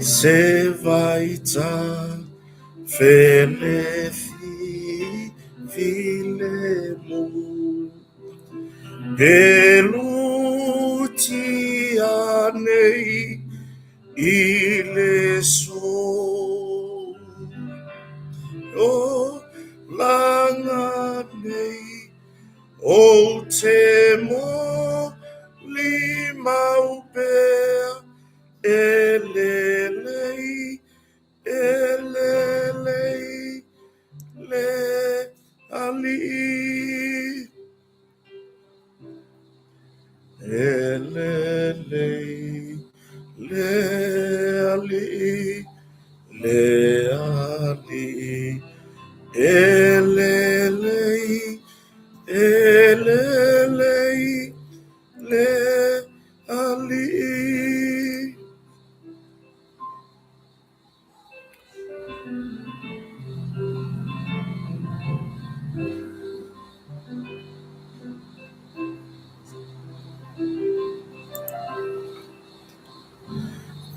se vaita felefi filemu pelutianei ileso o langanei o temo limaupea elelei elelei le ali elelei le ali le ali elelei elelei le ali.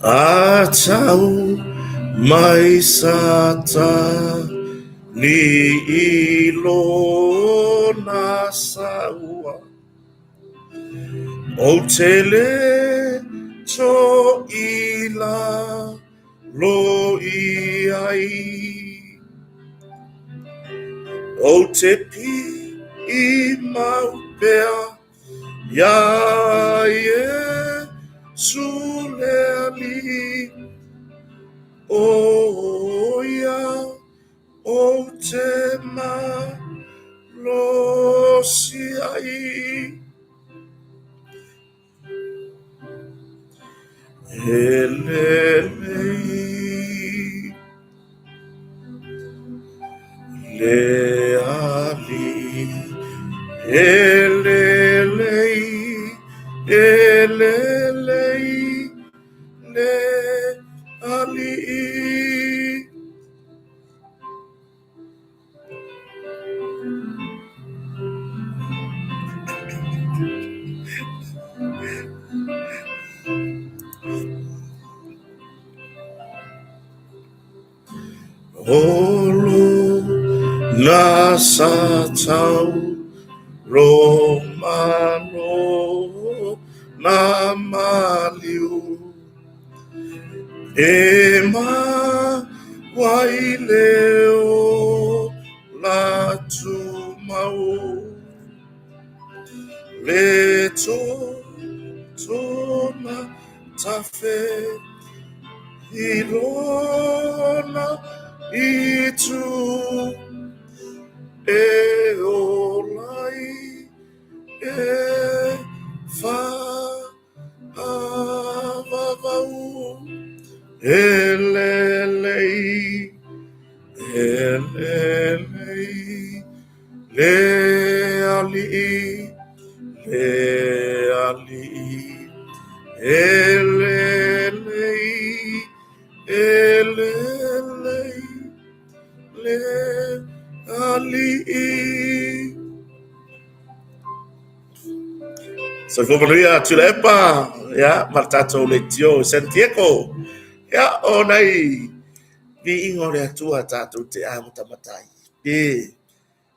Atau mai sata ni ilo nasaua o tele to ila lo iai o te pi I maupea ya ye suleali o ya o te ma lo siai elelei leali elelei elelei leali. Olo nasatau romano namaliu ema waileo latumau leto tona tafe ilona itu eolai e fa avavau elelei elelei leali leali elelei elelei leali. So Maria Tulepa, ya Martato Letio Santiago, ya onai vi ingore atua tatu te amuta matai. Pe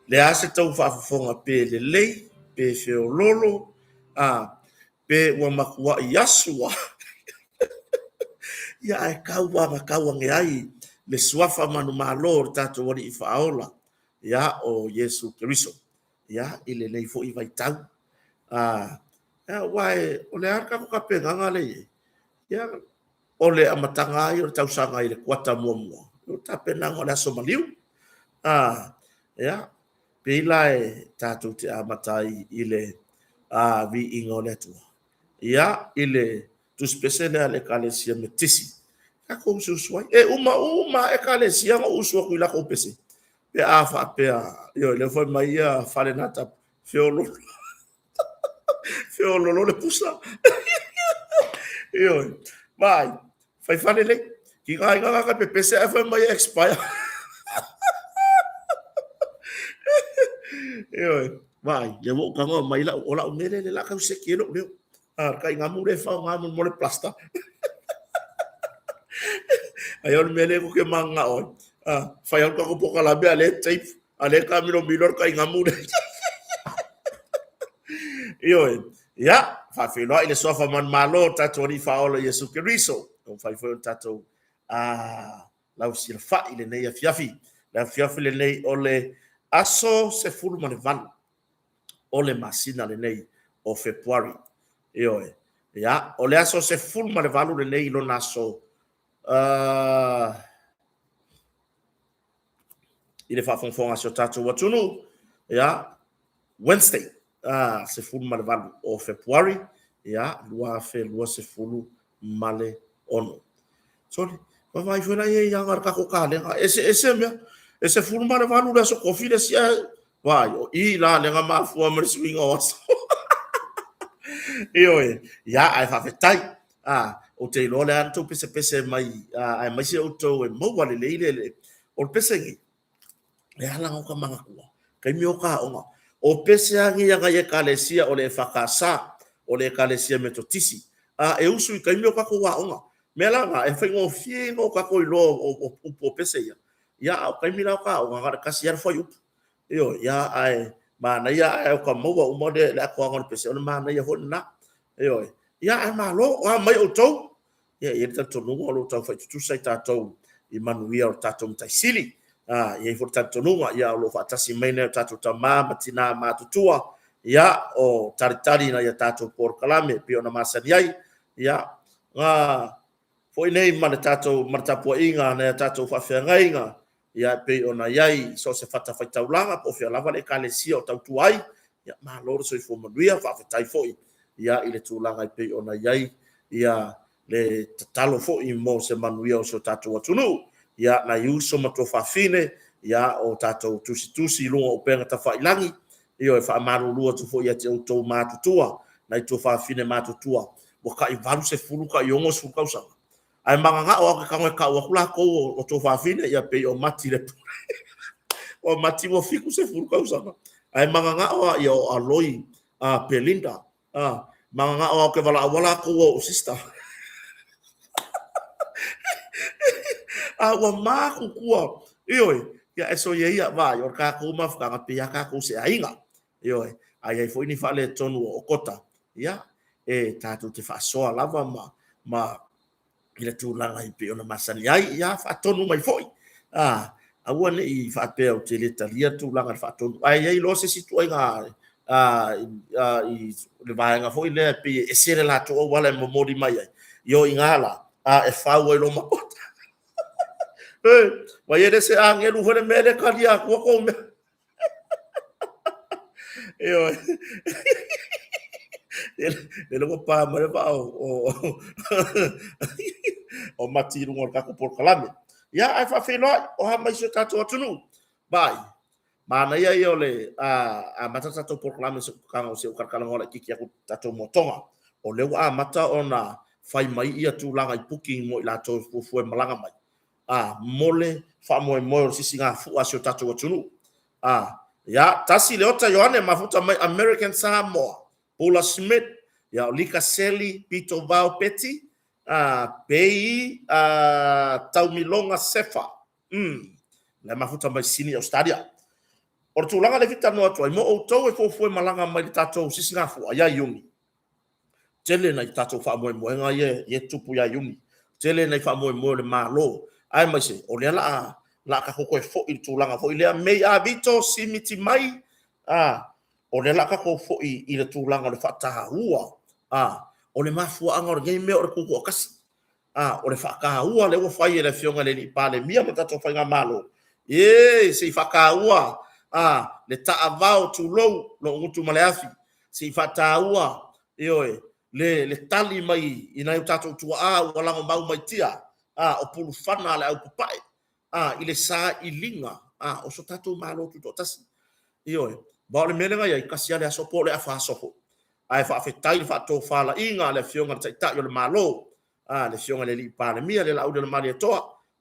le ase tau whaafonga pe le lei, pe feo lolo, pe wa makua yasua. Ya e kaua nge ai, le suafa manu malo tatu wani i whaola, ya o Yesu Keriso. Ya ile lei fo i vai tau. Wai o le arka ko ka penga le ya o le amatanga i o tau sanga i le kuata mua o ta penanga o le somaliu ya pila e tatu te amatai i le vi ingo le tu ya ile tu spesele ale kalesia metisi ka ko suai e uma e kalesia ngo usu ko la ko pese pe afa pe yo le foi mai fale nata fiolo fiolo le pusa. Yo, vai, fai fare le, ki ngai ka pe pese e foi mai expire. Yo, vai, ya mo ka mai la ola o nele la ka se kilo le. Kai ngamu le fa ngamu mo le plasta. Ai on mele ko ke manga o. Fai al ko po kala be ale tape. Ale ka miro milor ka ingamu. Io ya fa filo ile sofa man malo tato ni fa ola Yesu Kristo. On fa fo tato la usir fa ile nei fiafi. La fiafi le nei ole aso se fulu man van. Ole masina le nei o February. Io ya ole aso se fulu man valu le nei lo naso ile fa fonfon aso tato watunu ya Wednesday se fulu male valu o February ya lua se fulu male ono sorry vai fona ye yang arka ko kale ese me ese fulu male valu da so kofi de sia vai o I la le ma fu mer swing os io ya ai fa fetai o te lo le anto pese mai ai mai se o to e mo wale le o pese ngi le ala ko manga ko kai mi o ka onga o pese angi yanga ye kalesia o le fakasa o le kalesia metotisi e usu kai mi o ka ko wa onga mela nga e fengo fie no ka ko lo o pese ya kai mi la ka onga ka kasi yar foi yo ya ai mana ya ai ko mo wa mo de la ko ngon pese o mana ya honna yo ya ai ma lo wa mai o to ye ta to no lo to fa tu sai ta to Emmanuel ta to tai sili ye fo ta to no ya lo fa ta si mene ta to ta ma tina ma tutua ya o taritari na ya ta to por kalame pio na masani ai ya foi nei mana ta to marta po inga na ta to fa fe ngainga ya pe ona yai so se fata fa taulanga po fe lava le kalesia o tau tuai ya ma lo so fo manuia fa fa tai foi ya ile tulanga pe ona yai ya le talo fo i mo se manuia o so tatu atunu ya na yuso mato fa fine ya o tatu tusi lo o penga ta fa ilangi io e fa maru lu tu fo ya te to matu tua na to fa fine matu tua bo ka i varu se fulu ka yongo su ka usanga ai manga o ka o kula ko o to fa fine ya pe o mati le o mati mo fiku se fulu ka usanga ai manga o ya o aloi Pelinda manga o ke wala ko o sister wa ma ku kua io ya eso ye ya va yo ka ku ma fa ka pia ka ku se ainga io ai foi ni fa le tonu o kota ya tatu te fa so lava ma ile tu langa i pe ona masani ai ya fa tonu mai foi aua ne i fa pe o te le talia tu langa fa tonu ai lo se situ ai nga i le vaenga foi le pe e sere la to wala mo modi mai yo ingala e fa wo lo ma wa ye se angelu hore mele kalia ko me yo ele ko pa mare pa o mati ngor ka ko por kalame ya ai fa fe no o ha mai se ka to tunu bai mana ya yo le mata to por kalame se ka o se o kala ngora kiki aku tato motonga o le wa mata ona fai mai ia tu langa i puki mo la to fu malanga mai mole fa mo sisi nga fu asio tatu watunu ya tasi leota yohane mafuta mai American Samoa Paula Smith ya Lika Seli Pito Vao Peti Pei Taumilonga Sefa le mafuta mai sini Australia ortu langa le vita no atu mo o to e fu malanga mai tatu sisi nga fu ya yumi tele na tatu fa mo nga ye tupu ya yumi tele na fa mo le malo ai mai se o le la ka ko fo i tulanga fo ile me vito simiti mai o le la ka ko fo i le tulanga le fata ua o le mafu anga o ngai me o ko kasi o le faka ua le wo fai le fionga le ni pale mia mata to fai malo se faka ua le ta avao tu lo ngutu maleafi se fata ua le tali mai ina utato tu wala mau mai tia o pulu fana le au papai ile sa ilinga o so tatu malo tu tas ba le melenga ya kasi ale so po le afa so ai fa fetai fa to fala inga le fionga ta yo le malo le fionga le lipa le mia le laude le mali to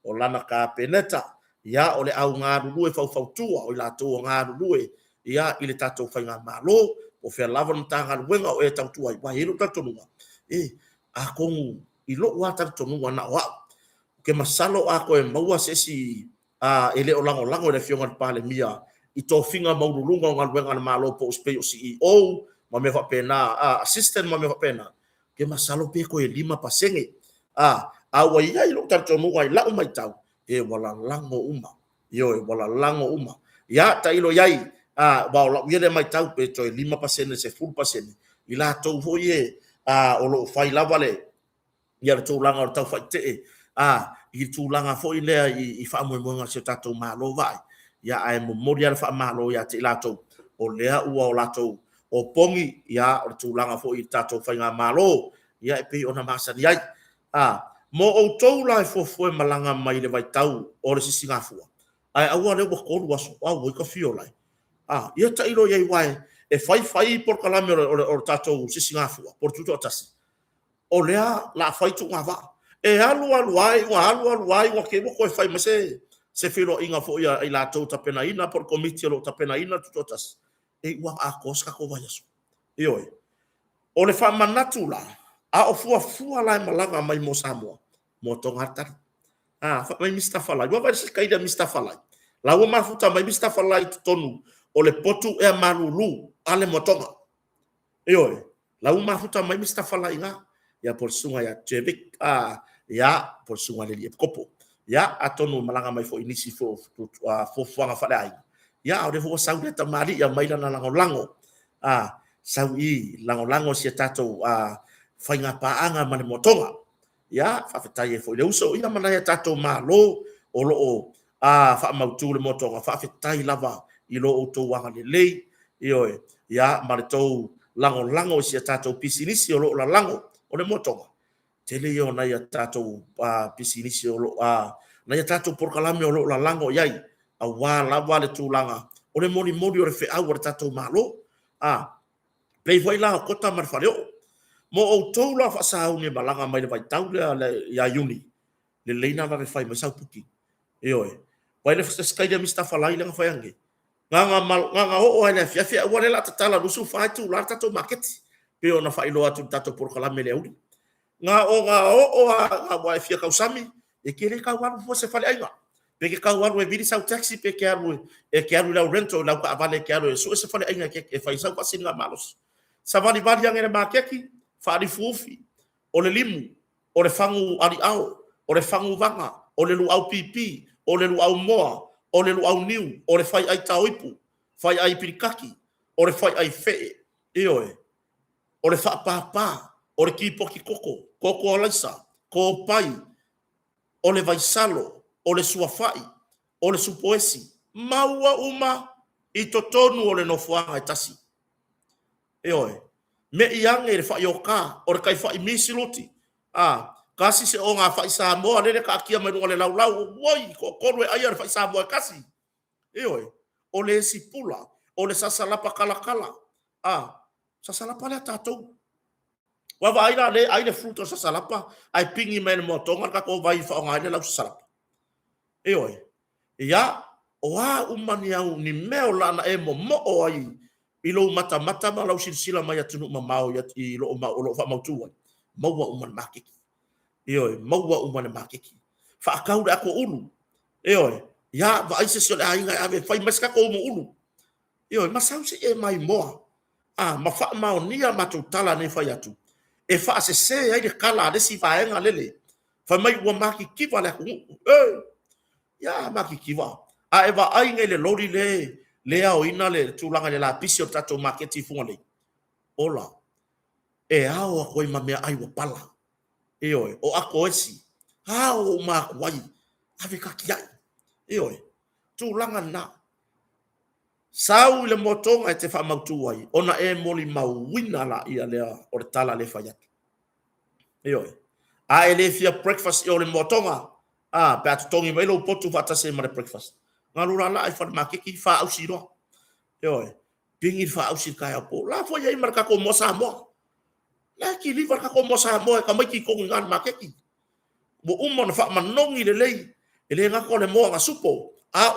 o lana ka peneta ya o le au nga lu e fa tua o la to nga lu ya ile tatu fa nga malo o fe lava mtanga wenga o e tatu ai wa hilo tatu nunga a kongu i lo wa tatu nunga na wa ke masalo a ko e maua sesi ele o lango le fionga pale mia i to finga maululunga o ngalwenga na malo po uspe o CEO ma me fa pena assistant ma me fa pena ke masalo pe ko e 5% awa ia i lo tarto mo ai la mai tau e wala lango uma yo e wala lango uma ya ta ilo yai ba la ye mai tau pe to 5% se full percent i la to fo ye o lo fai la vale ia le tūlanga o tau whai te i tūlanga fo i lea i wha mo nga se tatou malo vai ia ai mo mori ala wha malo ia te latou o lea ua o latou o pongi ia o tūlanga fo i tatou whai ngā malo ia e pe ona masani ai mo o tau lai fo fo malanga mai le vai tau o le sisi ngafua ai aua le wa koru waso au i ka fio lai ia ta ilo iai wai e whai por kalame o tatou sisi ngafua por tuto atasi o lea la fai tu ngava e alu ai wa ke mo ko fai mase se filo inga fo ia i la tau tapena ina por committee lo tapena ina tutotas e wa a koska ko vai aso oi o le fa manatu la o fua la malanga mai mo Samoa mo tongata fa mai Mustafa la wa vai se kaida Mustafa la la wa mafuta mai Mustafa la tonu o le potu e malulu ale motonga oi la wa mafuta mai Mustafa la inga ya por sunga ya Jevik ya por sunga le kopo ya atonu malanga mai fo inisi fo fuanga fa dai ya o de fo saudi ta mali ya mai lana lango saudi lango si tato fainga paanga mane motonga ya fa fetai fo le uso ina mana ya tato malo o lo fa mautu le motonga fa fetai lava i lo o to wanga le lei io ya marito lango si tato pisinisi o lo la lango o le motonga tele yo na ya tato pisinisi o lo na ya tato por kalame o lo la lango yai la wale tulanga o le moni o le fe au tato malo play foi la kota mar faleo mo o to la fa sa uni balanga mai le vai tau le ya uni le leina va fai ma sa puki vai le fa skai de mista falai le fa yange nga o ele fia wale la tala lusu fa tu la tato market pe ona fa ilo atu tato por kalame le uri nga wa fia kausami e kele ka wan fo se fale ainga pe ke ka wan we vidi sa taxi pe ke alu la rento la ka vale ke alu so se fale ainga ke fa isa pa singa malos sa vali yang ene makeki fa di fufi o le limu o le fangu ali au o le fangu vanga o le lu au pipi o le lu au moa o le lu au niu o le fai ai tauipu fai ai pirikaki o le fai ai fe o le fa pa o le kipoki koko alaisa, ko pai, o le vaisalo, o le suafai, o le supoesi, maua uma i totonu o le nofuanga e tasi. Me iange le fai oka, o le kai fai misiluti, kasi se o ngā fai Samoa, lele ka akia mai le laulau, woi, ko korwe aia le fai Samoa kasi. O le sipula, o le sasalapa kalakala, sasalapa le tatou. Wa vai le fruto sa salapa ai pingi men motonga ka ko vai fa ngai la salapa ya wa umani au ni meo lana e mo o ai ilo mata ma lau silsila mai atu ma mau ya i lo ma o lo fa mau tu mau wa uman makiki mau wa uman makiki fa kau da ko ulu ya va ai se so ai ngai ave fai mas ka ko mo ulu ma sau se e mai mo ma fa ma o nia matu tala ne fa atu e fa se ai de kala de si vaenga lele fa mai wa maki kiva le ya maki kiva e va ai ngele lori le ao ina le tulanga le la pisio tato market fungole ola e ao ko ma me ai wa pala o ako esi ao ma kwai ave ka kiai tulanga na sau le motonga te fa mautu ai ona e moli mauina la ia le o le tala le faya ele fia breakfast o le motonga pa tongi mai lo potu fata se ma breakfast ngalura la ai fa makiki fa au siro pingi fa au sir kai apo la fo ia marka ko mosa mo la ki li ka ko mosa mo ka mai ki ko ngan makiki bo umon fa manongi le lei ele nga ko le mo nga supo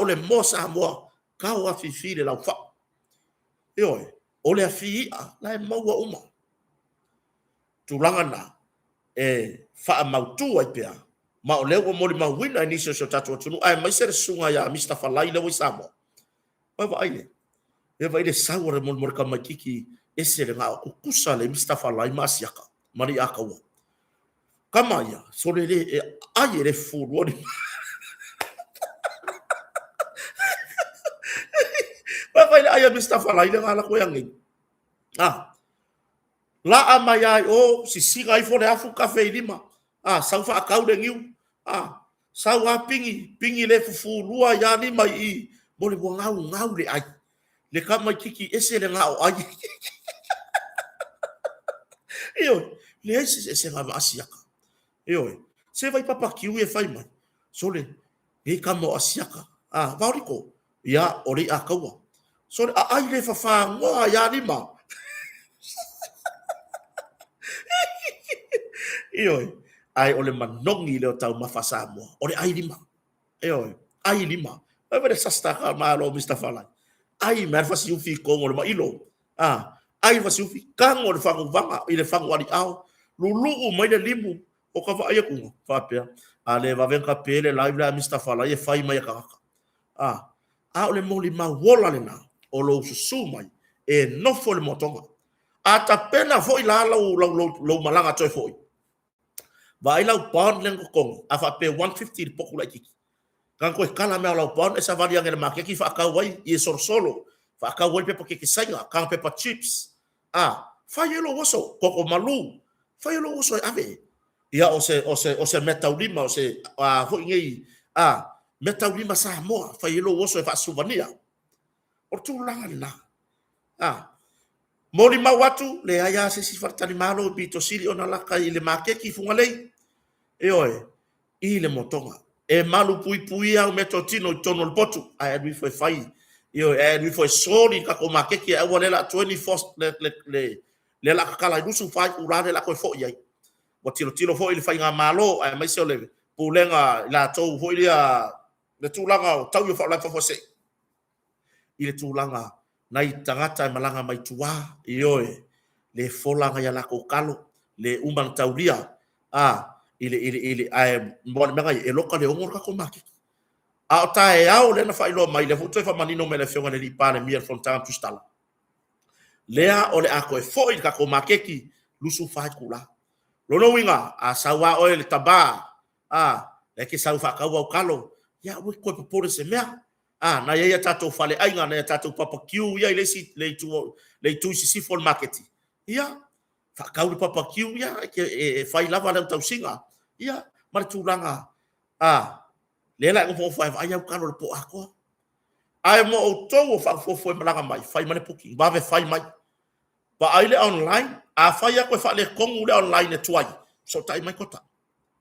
o le mosa mo ka wa fifi le la fa o le fi la mo wa uma tulanga na fa mautu ai pea ma o leo mo ma wina ni so tatu tunu ai mai ser sunga ya Mr. Falai le wisamo va ai e vai le saure mo mo ka makiki ese le nga ku kusa le Mr. Falai masiaka mari akawa kama ya so le ai le fu woni va vai ai Mr. Falai le ngala ko yang la amaya o si singa i fore afu kafe lima sau fa akau de ngiu sau a pingi le fufu lua ya ni mai i mo le ngau le ai le kama kiki ese le ngau ai io le ese ngau asiaka io se vai papa kiu e fai mai so le e kama asiaka vauriko ya ori akawa so ai le fa ngoa ya ni ma Ioi, ai ole manongi leo tau mafasa mo. Ole ai lima. Ioi, ai lima. Ai vede sasta ka malo Mr. Falai. Ai mer fasi ufi kongo le mailo. Ai fasi ufi kango le fangu vanga ile fangu wali au. Lulu mai le limu. O ka va ayaku fa pe. Ale va venka pele live la Mr. Falai e fai mai ka. Ole moli ma wola le na. O lo susu mai e no fo le motonga. Ata pena foi la lo malanga toi foi. Vai lau pon leng kong afa pe 150 poku la kiki kan ko kala me lau pon esa varia ngel ma kiki fa ka wai e solo fa ka wai pe kiki sanga kan pe chips fa yelo woso koko malu fa yelo woso ave ia o se metaulima o se ho ngei metaulima sa mo fa yelo woso fa souvenir o tu langa moli ma watu le aya se si fartani malo bito sili ona la kai le makeki fungalei i le motonga e malu pui au metotino tono potu ai adui foi fai adui foi soli ka ko makeki a wala la 24 le la kala dusu fai urane la ko fo yai o tilo fo ile fai nga malo ai mai se le pulenga la tou fo ile le tulanga tau yo fa la fo se ile tulanga nai tangata malanga mai tua le folanga ya la ko kalo le umang taulia ile ai mo manga e loka le ongor ka ko maki a tae au le na fa ilo mai le futo fa manino me le fionga le pale mier fontan tustala lea ole a ko fo il ka ko makeki lusu fa kula lo no winga a sawa o le taba le ke sau fa ka wa kalo ya we ko por se mea na ya tato fale ai nga na tato papa kiu ya ile si le tu si fol market ya fa ka u papa kiu ya ke fai lava le tau singa ya mar tulanga le la ko fo ai au kalo po ako ai mo o to fa fo malanga mai fai mane puki ba ve fai mai ba ai le online fai ko fa le kongu le online tuai so tai mai kota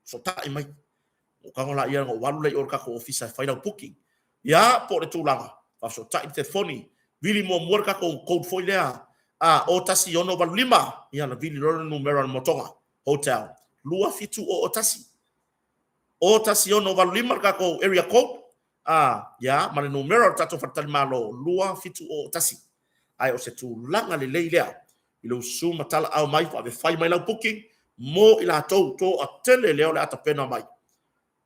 so tai mai o ka ngola ia ngo walu le or ka ko office fai la puki ya po le tulanga fa so tai te foni vili mo morka ko code foi le o tasi ono ba lima ya na vili lo numero motonga hotel lua fitu o tasi ono ba lima ka ko area code ya mane numero tato fatal malo lua fitu o tasi ai o se tulanga le leilea ilo suma tala au mai fa fai mai la booking mo ila to atele leo le atapena mai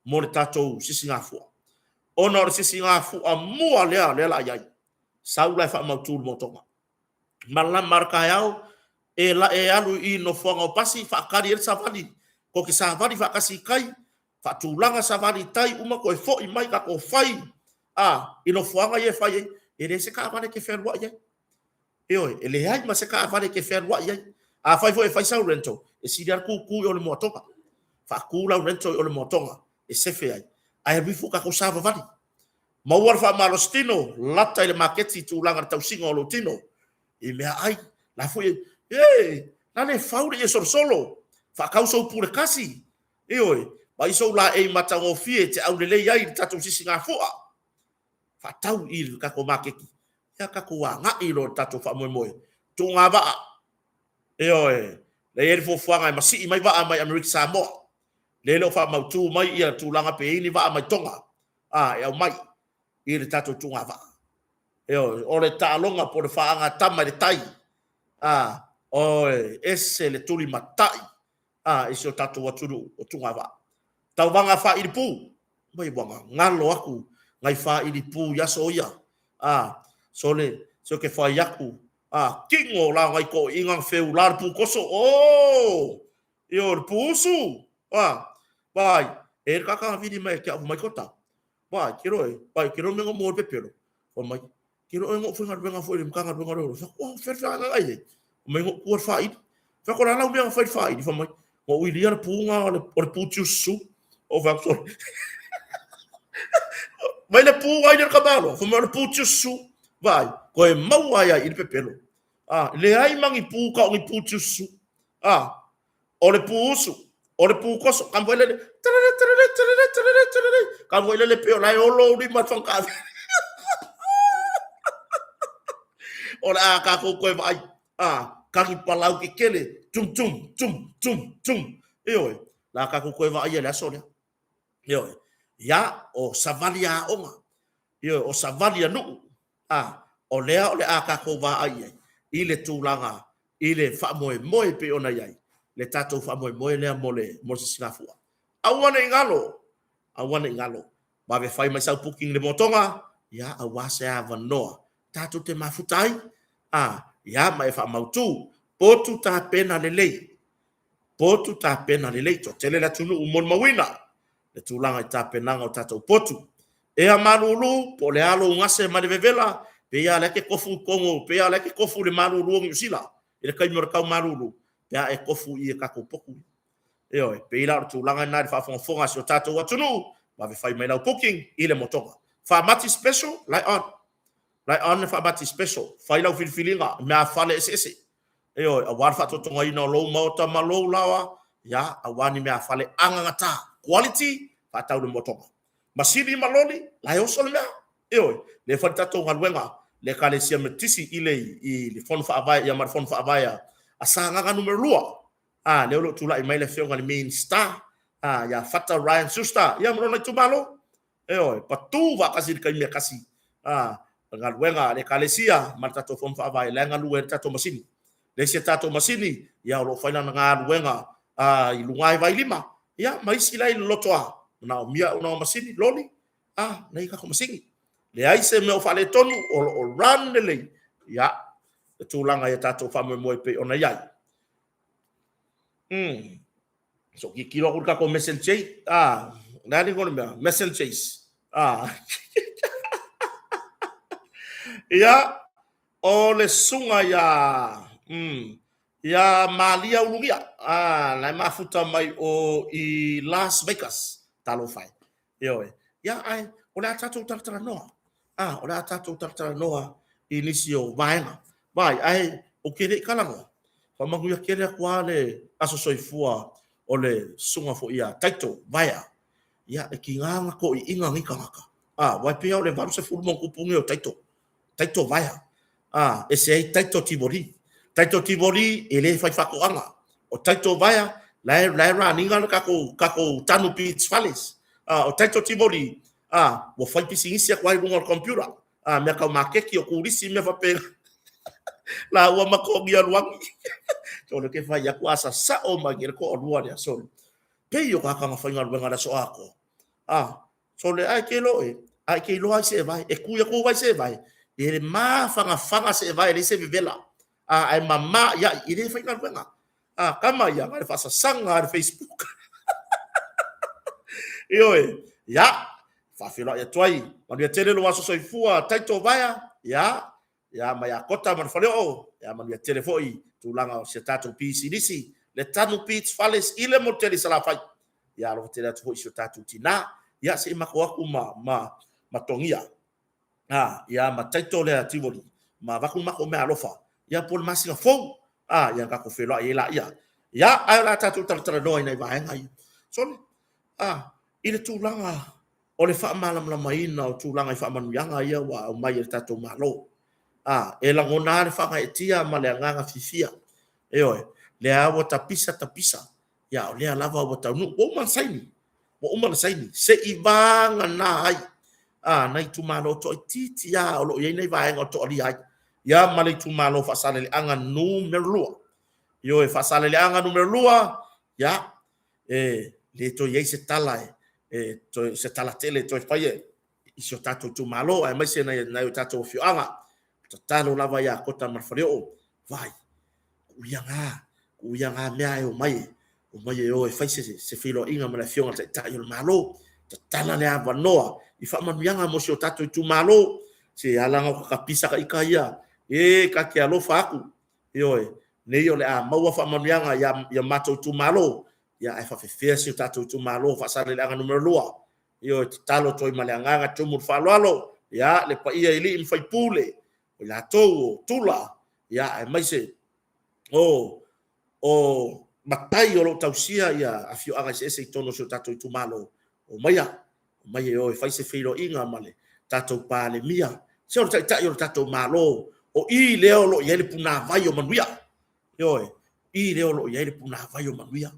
mo le tato sisinga fu ona o sisinga fu a mo le la yai saula fa mautul motonga malam marka yao e alu i no fonga pasi fa kari el savali ko ki savali fa kasi kai fa tulanga savali tai uma ko fo i mai ka ko fai i no fonga ye fai e re se ka vale ke fer wa ye ele ai ma se ka vale ke fer wa ye fai fo e fai sa rento e si dar ku o le motonga fa ku la rento o le motonga e se fe ai bi fu ka ko sava vali ma war fa malostino lata ile marketi tulanga tau singo lo tino e mea ai la foi la le fauri e solo fa causa pure kasi ba iso la e matango fie te au le ai tatu sisinga foa fa tau il ka ko makeki ya ka ko nga ilo tatu fa mo tu nga ba le e fo fuanga masi mai ba mai America Samoa le lo fa mau tu mai ia tu langa pe ni ba mai tonga ya mai i le tatu tu nga ba o le talonga po le faanga tama le tai ese le tuli matai iso tatu waturu o tunga va tau wanga fa i pu mai wanga ngalo aku ngai fa i pu ya so ya sole so ke fa yaku kingo la ngai ko ingang feu lar pu koso yo pusu bai kaka vidi mai ke mai kota bai kiro mengo mo pepero o mai kiro ngo fu ngar benga fu lim kanga benga ro fer fa ngai mai ngo por fa i fa ko la benga fa i fa mai o William punga o puchusu o va so vai le punga i ka balo fo mo puchusu vai ko e maua ia i pepelo le ai mangi pu ka o puchusu o le puusu o le pu koso kan voi le kan voi le peo lai o lo di ma ka o la ka ko ko vai ka ki palau ki kele tum io la ka ko vai la so io ya o savalia onga io o savalia nu o le ka ko vai ile tulanga ile fa moe pe ona yai le tatou fa moe le mole mo singafua awana ingalo ba ve fai mai sau puking le motonga ya awase ava no tatou te mafutai ya mai fa mautu potu ta pena lelei to tele la tunu umon mawina le tulanga ta penanga o tatou potu e amalulu po le alo ngase ma le vevela pe ya le ke kofu kongo pe ya le ke kofu le malulu ngi sila ile kai mo ka malulu ya e kofu i ka ko poku pe ila tulanga na fa fonga so tatou watunu ba ve fai mai la puking ile motonga fa mati special like on fa mati special fai la filfilinga me fale ese a war fa to tonga ino lo mota malo lawa ya awani me fale angata quality fa tau le motonga masini maloli la yo sol me le fa tatou ngalwenga le kale sia metisi ile i le fon fa avaya ya mar fon fa avaya asanga ga numero lua le lo tula i mai le fionga le main star ya fata Ryan Suster ya mrona tu malo patu va kasi kai me kasi ngalwenga le kale sia mar tatou fon fa avaya le ngalu tatou masini le sia tatou masini ya lo faina ngalwenga i lungai vai lima ya mai silai lotoa na mia una masini loli nei ka ko masini le ai se me o fale tonu o run le ya tulanga ya tatou fa mo pe ona yai so ki kilo ka ko messenger nani ko me messenger ya o le sunga ya malia ulungia la mafuta mai o i Las Vegas talo fai ya ai o la tatou tartara noa o la tatou tartara noa inisio vaenga vai ai o kere kalango fa mangu ya kere kwa le aso soifua o le sunga fo ia taito vaia ya ki nganga ko i inga ngika ngaka wai pe o le varu se fulu mon kupungi o taito vaia e se taito tivori ele fai fakoanga o taito vaia la ra ninga kako tanu beach fales o taito tivori wo fai pisingisia kwa runga computer me ka makeki o kurisi me fa pe la wa makogi alwangi to le ke fai ya kwasa sa o magir ko orua ya so pe yo ka ka fai ngal benga so ako so le ai ke lo ai se vai e ku ya ko vai se vai e ma fanga se vai le se vivela ai mama ya ile fai ngal benga kama ya ngal fa sa sanga ar Facebook ya fa filo ya toi ma dia tele lo waso soifua taito vaya ya ma ya kota man fale ya ma dia telefoi tulanga se tato PCDC le tanu pitch fales ile moteli sala fai ya lo tele to iso tato tina ya se mako aku ma tongia ya ma taito le ativoli ma va ku mako me alofa ya pol masinga fo ya ka ko felo ya ai la tato tara no ina va ngai so ile tulanga o le fa malam la mai na tulanga fa manu yanga ia wa mai tato malo e la ngona le fa ngai tia ma le nganga fifia le awo tapisa ya le lava o tanu o man saini se ivanga na ai na tu malo to titi ya o lo ye nei vai ngo to ali ai ya ma le tu malo fa sale le anga numero lua fa sale le anga numero lua ya le to ye se tala to se tala tele to faye I so tato tu malo ai mai se na yo tato fianga to talo lava ya kota marfario vai uyanga mea o mai o fai se filo inga mana fionga ta yo malo ta tala le ava noa I fa manuanga mo se tato tu malo se alanga ko kapisa ka ikaia ka ke alofa aku ne yo le a maua fa manuanga ya mato tu malo ya ai fa fe se tato tu malo fa sa le anga numero lua talo toi maleanga tu mur fa lalo ya le pa ia ili fai pule o la to tula ya ai mai se o matai o lo tausia ya afio aga se tono so tato tu malo o mai fai se filo inga male tato pale mia se o tato malo o I leo lo ia le puna vai o manuia I leo lo ia le puna vai o manuia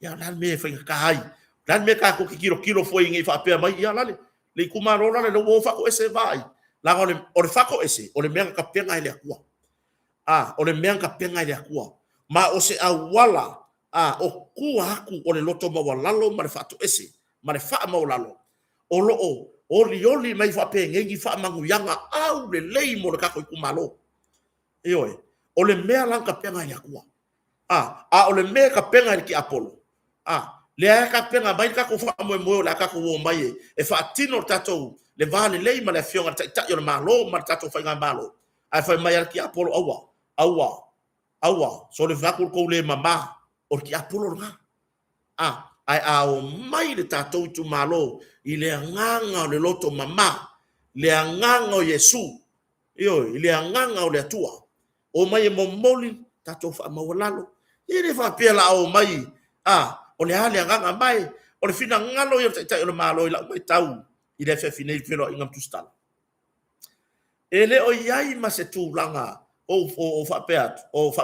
ya lan me fai kai dan me ka ko kilo foi ngi fa pe mai ya lale le kumaro lale lo wo fa ko ese vai la o le fa ko ese o le me ka penga ile akua o le me ka penga ile akua ma o se awala o ku aku o le loto ma walalo ma le fa to ese ma le fa ma walalo o lo o li mai fa pe ngi fa mangu yanga au le lei mo le ka ko kumalo o le me la ka penga ile akua o le me ka penga ile ki apolo le ka penga mai ka ko fa mo la ka ko mai e fa tino tato le vale lei ma le fionga ta yo malo ma tato fa ngambalo ai fa mai ki apolo awa so le va ko le mama o ki apolo nga ai o mai le tato tu malo I le nganga le loto mama le nganga o Yesu le nganga o le tua o mai mo moli tato fa mawalalo I le fa pela o mai o le hale nganga mai o le fina ngalo yo ta o malo la mai tau I le fe fine felo ingam tustal ele o yai ma se tu langa o fa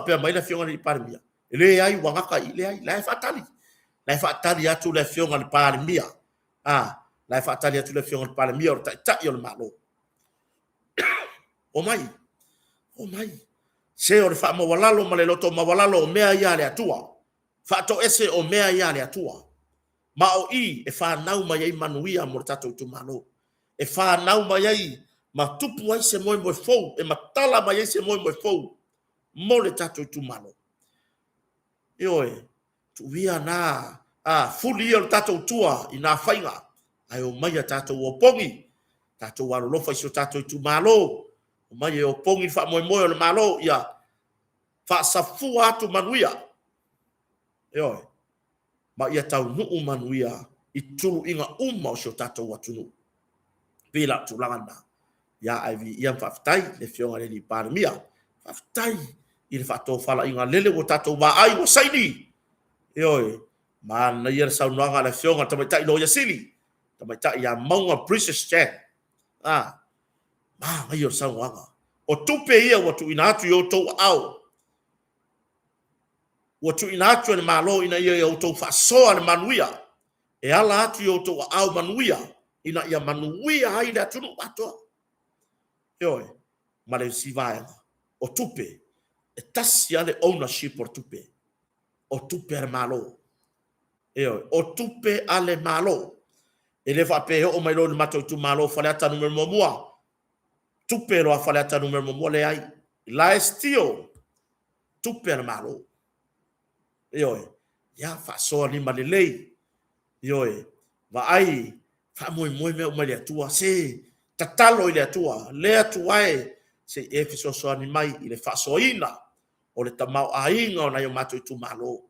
pe mai la fionga ni parmia ele yai wanga ka ile ai la fatali atu le fionga ni parmia la fatali atu le fionga ni parmia o ta yo malo o mai se o le fa mo walalo ma le loto ma walalo mea ya le atua fa to ese o mea ya le atua ma o I e fa nau mai ai manuia mo tato tu malo e fa nau mai ai ma tupu ai se moi fou e matala mai ai se moi fou mo le tato tu malo tu via na fuli o tato tua ina fainga ai o mai tato o pongi tato wa lo fa so tato tu malo o mai o pongi fa moi o le malo ia fa safu atu manuia ma ia tau nuu manuia I tulu inga o so tato watunu pila tulanga ya aivi ia faftai le fionga le ni parmia faftai I le fato fala inga lele o tato wa ai o saini ma na ia sa unanga le fionga tamaita lo ya sili tamaita ya maunga British Jack ma ia sa unanga o tupe ia watu inatu yo to au watu inatu ni malo ina ia yo to fasoa ni manuia e ala atu yo to au manuia ina ia manuia ai da tunu bato ma le sivai o tupe e tasi ale ownership o tupe malo o tupe ale malo e le fa pe o mai lo mato tu malo fale ata numero mua tupe lo fale ata numero mua le ai la estio tupe ale malo ya fa so ni malelei va ai fa moi me o mai le tua se tatalo ile tua le tua se efeso so ni mai ile fa soina o le tamau ainga o na yo mato tu malo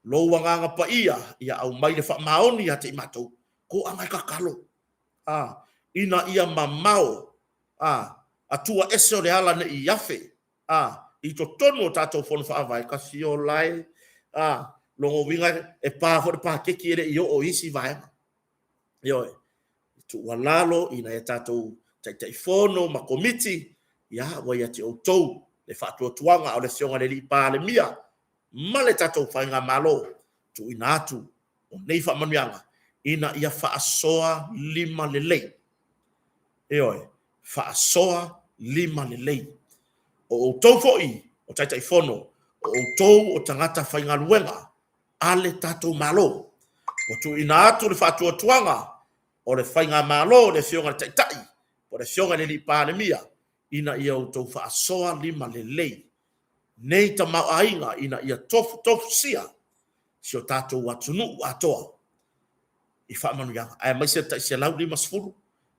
lo wanga pa ia au mai le fa maoni ate mato ko angai kakalo ina ia mamao atua eso le ala ne iafe I to tono tato fon fa vai ka sio lai longo winga e pa for pa ke kire yo o isi vai tu walalo ina e tato tai fono ma komiti ya wa ya ti o to le fa tu tuanga o le sionga le pa le mia ma le tato fa nga malo tu inatu o nei fa manuanga ina ia fa asoa lima le lei fa asoa lima le lei o tau foi o tai fono o tau o tangata whainga luenga ale tatou malo. O tu ina atu le fatua tuanga, o le whainga malo, le fionga le taitai, o le fionga le li pānemia, ina ia o tau whaasoa lima le lei. Nei ta mau ainga, ina ia tofu sia, si o tatou watunu atoa. I whaamanu yanga, ai mai se tai se lau lima sfuru,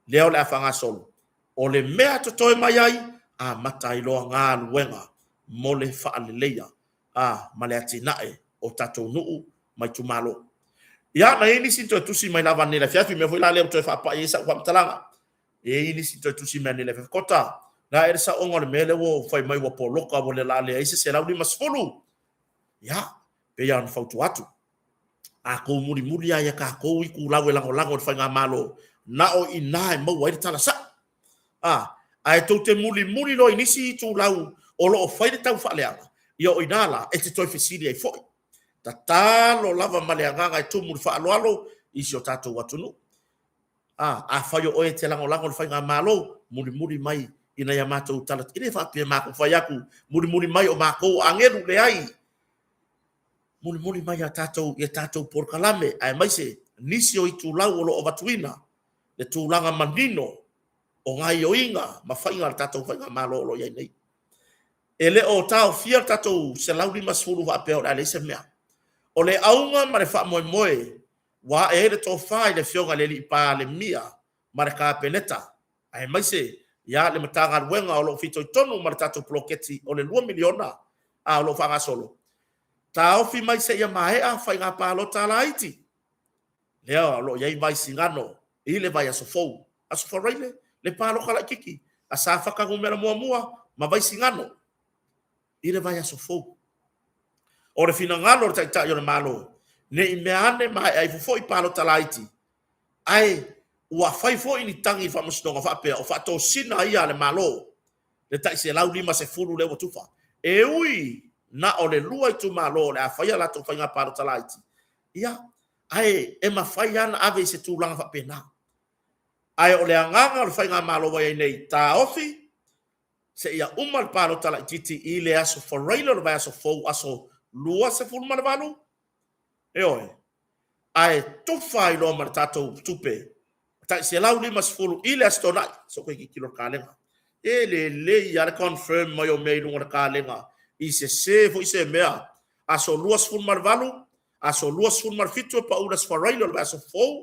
leo le awhanga solo. O le mea to toi mai ai, a matai loa ngā luenga, mo le whaaleleia, ma le atinae, o tatou nuu, mai tu malo. Ia na ini si to tusi mai lava nela fiafi me foi la le to fa pa isa kwa mtalanga. E ini si to tusi mai nela kota. Na era sa ongo le mele wo foi mai wo poloka wo le la le isa se la uli masfulu. Ya, pe ya fautu atu. A ko muri ya ka ko i ku lawe lango fa nga malo. Na o ina mo wa tala sa. Ai to te muri no inisi tu lau o lo fa de tau fa le ala. Ia o inala e te toi fesili ai foi. Ta talo lava maleanga e tumu fa alo i si o tatou watunu. A whai o e te lango le whai ngā malo, muri mai ina ia mātou talat. Ine whapia mākou whai aku, muri mai o mākou angeru le ai. Muri mai a tātou porkalame, ai mai se nisi o i tūlau o lo o watuina, le tūlanga manino, o ngai o inga, ma whainga le tātou whai ngā malo o lo iai nei. E le o tāo fia tātou se lauri masfuru whapea o le se mea. O le aunga ma le wha moe, wa e le tō whai le fionga le li pa le mia, ma le ka peneta. Ai mai se, ia le matanga ruenga o lo fito i tonu ma le tato ploketi o le 2 miliona a o lo whanga solo. Ta ofi mai se ia mahea whai ngā pālo tā la iti. Lea lo iai vai singano, i le vai aso fou. Aso whareile, le pālo kala kiki, a sa whakangu mera mua, ma vai singano. I le vai aso fou. O le fina ngalo le taitai o le malo, ne i mea ane mai ai fufo i palo talaiti. Ai, ua fai fo ini tangi fa mustonga fa pea, o fa to sina ia le malo, le tai se lau lima se furu le watufa. E ui, na o le lua i tu malo, le a fai ala to fai ngā palo talaiti. Ia, ai, e ma fai ana ave se tu langa fa pena. Ai, o le anganga o le fai ngā malo wai nei, ta ofi, se ia umal palo talaiti i le aso foreilo le vai aso fou aso lua se fulu mana valu. E oi. Ai tufa i loa mana tatou tupe. Tai se lau lima se fulu i le astonai. So koe ki kilo kālenga. E le i ale confirm mai o mei lunga kālenga. I se fo i se mea. Aso lua se fulu mana valu. Aso lua se fulu mana fitu pa ura se wharailo le aso fou.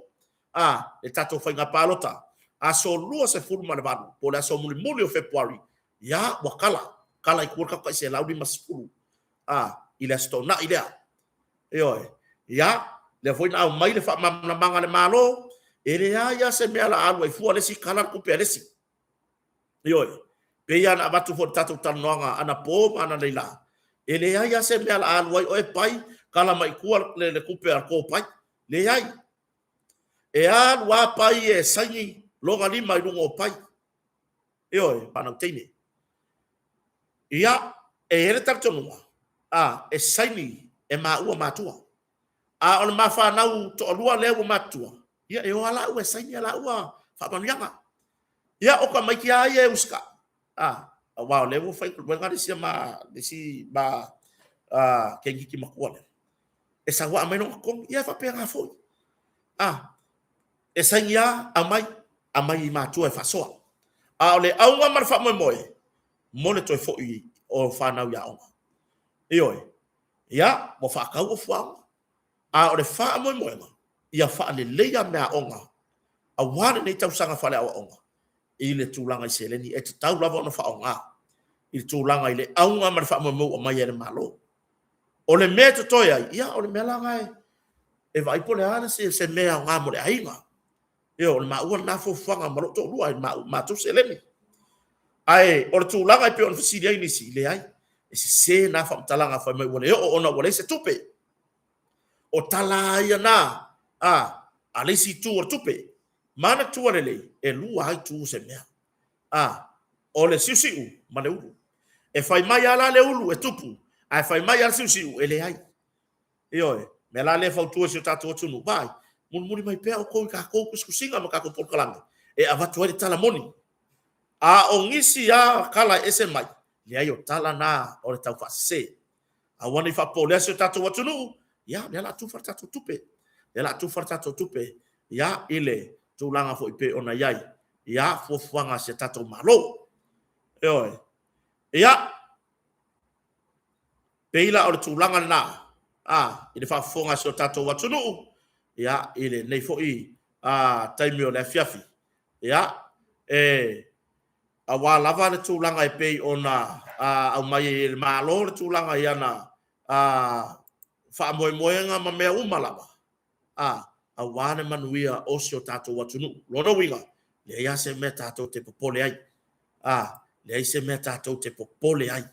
Le tatou whai ngā pālota. Aso lua se fulu mana valu. Po le aso muli o Februari. Ia wakala. Kala i kuarka kai se lau lima se fulu. I le stona i lea. E oi. Ia, le foi na mai le fa na manga le malo, e le ia se mea la alu ai fua le si kala ku pe le si. E oi. Pe ia na batu fo tatu tanoanga ana po ana leila. E le ia se mea la alu ai oi pai kala mai ku le ku pe ko pai. Le ai. E a wa pai e sangi longa ni mai lungo pai. E oi, pana tene. Ia, e ele tatu nua. E saini e maua matua. O le mawhanau to alua leo matua. Ia e o ala ua saini ala ua whapanuanga. Ia o ka maiki ai e uska. Wao leo whai wenga desi ma kengi ki makua le. E sa wa amai no kong ia whapea ngā fōi. E saini a amai matua e whasoa. O le aunga mara whamoe moe. Mone toi fōi o whanau ia onga. Ioi, ia, mo whaakau o whaanga. O le whaa moe moenga, ia whaa le leia mea onga. A wane nei tau sanga whale awa onga. I le tūlanga i seleni, e te tau lava ona wha onga. I le tūlanga i le aunga ma le whaa moe moe o mai e le malo. O le mea to toi ai, ia, o le mea langa e. E vaipo le ana se mea o ngā mo le ainga. Ia, o le maua na fo whanga maro to lua, ma tu seleni. Ai, o le tūlanga i pe on fasiri ai nisi, le ai. E se na whamtalanga whai mai wane o ona wale se tupe. O tala ia na, a leisi tu o tupe. Mana tua lele, e lua ai tu se mea. O le siusiu, ma le ulu. E whai mai ala le ulu, e tupu. A whai mai ala siusiu, e le ai. E oe, me la le whautua si o tatu o tunu. Vai, muri mai pea o kou i ka kou kuskusinga ma kako polkalanga. E avatu ai tala moni. O ngisi a kala ese mai. Le ai o tala na o le tau whase. A wane wha pōlea si o tātou watunu, ya le la tu fartato tupe le la tu fartato tupe ya ile tulanga fo ipe ona yai ya fo fuanga se tato malo oi ya peila o tulanga na ile fa fonga se tato watunu ya ile nei fo i taimi o le fiafi ya a wa lava le tulanga ipe ona au mai le malo le tulanga yana fa moenga ma mea umalava a wane manuia o se o tato watunu lona winga le ia se me tato te popole ai le ia se me tato te popole ai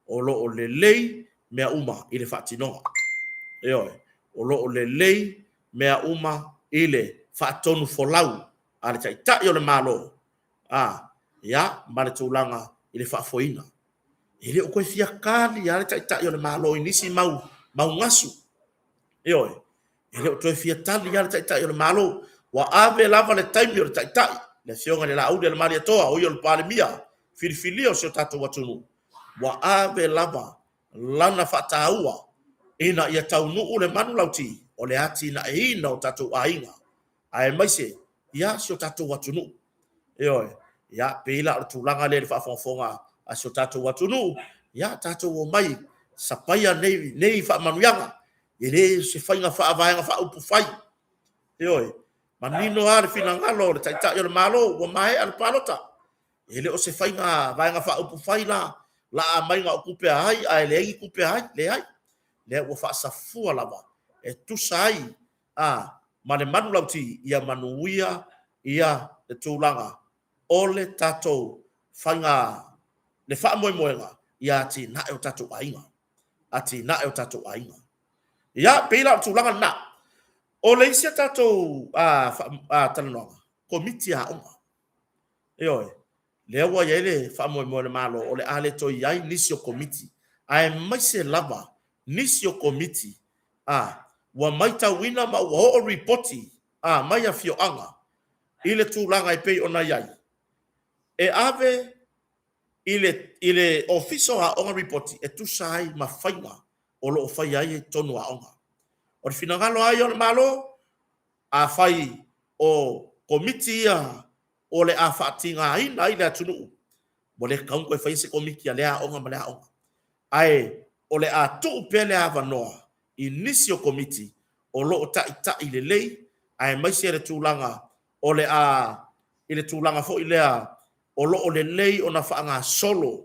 o lo o le lei mea uma i le whaatinoa o lo o le lei mea uma i le whaatonu folau a le tai o le malo ia ma le tūlanga i le whaafoina i le o koe fia kāli a le tai o le malo i nisi mau ngasu ele o toe fia tali ya tai o le malo wa ave lava le taimi o le tai le fionga le laude le mari toa o yo le palemia filifilio se tato watunu wa ave lava lana fataua ina ia taunu le manu lauti o le ati na ina o tato ainga ai mai se ia se tato watunu ia peila o tulanga le fafonga a se tato watunu ia tato o mai sapaya nei fa manuanga ele se fainga fa avainga fa upu fai manino ar finangalo le tai o le malo o mai al palota ele o se fainga vainga fa upu fai la mainga o kupe ai le i kupe ai le o fa safua lava e tu sai ma le manu lauti ia manuia ia le tulanga ole tato fainga le fa moenga ia ti na o tato ainga ati na o tato ainga ya peila tulanga na o le isia tato talanoanga komiti a onga le wa yele fa mo le malo o le ale to yai nisio komiti ai mai se lava nisio komiti wa maita wina ma o reporti mai a fio anga ile tulanga i pe ona yai e ave ile official a onga reporti e tu sai ma fainga o lo fai ai tonu a onga o finangalo ai o malo a fai o komiti o le a fatinga ai nai le tunu mo le kaun ko fai se komiti le a onga ma le a onga ai o le a tu pele a vanoa inisio komiti o lo ta ile lei ai mai se le tulanga o le a ile tulanga fo ile a o lo o le lei ona faanga solo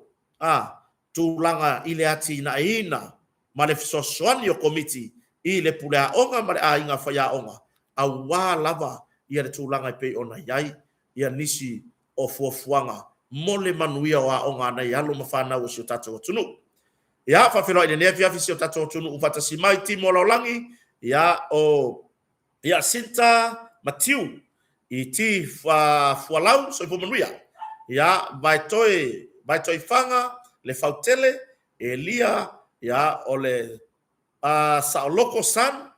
tulanga ile ati na ina ma le sosoani o komiti i le pulea onga ma le a inga whaia onga a wā lava ia le tūlanga i pei ona iai ia nisi o fuafuanga mo le manuia o a onga nei alo ma whanau o si o tatou tunu ia whawhero i le nea fiafi si o tatou tunu ufatasi mai timo laulangi ia Sinta Matiu i ti fualau so i pumanuia ia vai toi whanga le fautele Elia ia o le Saoloko San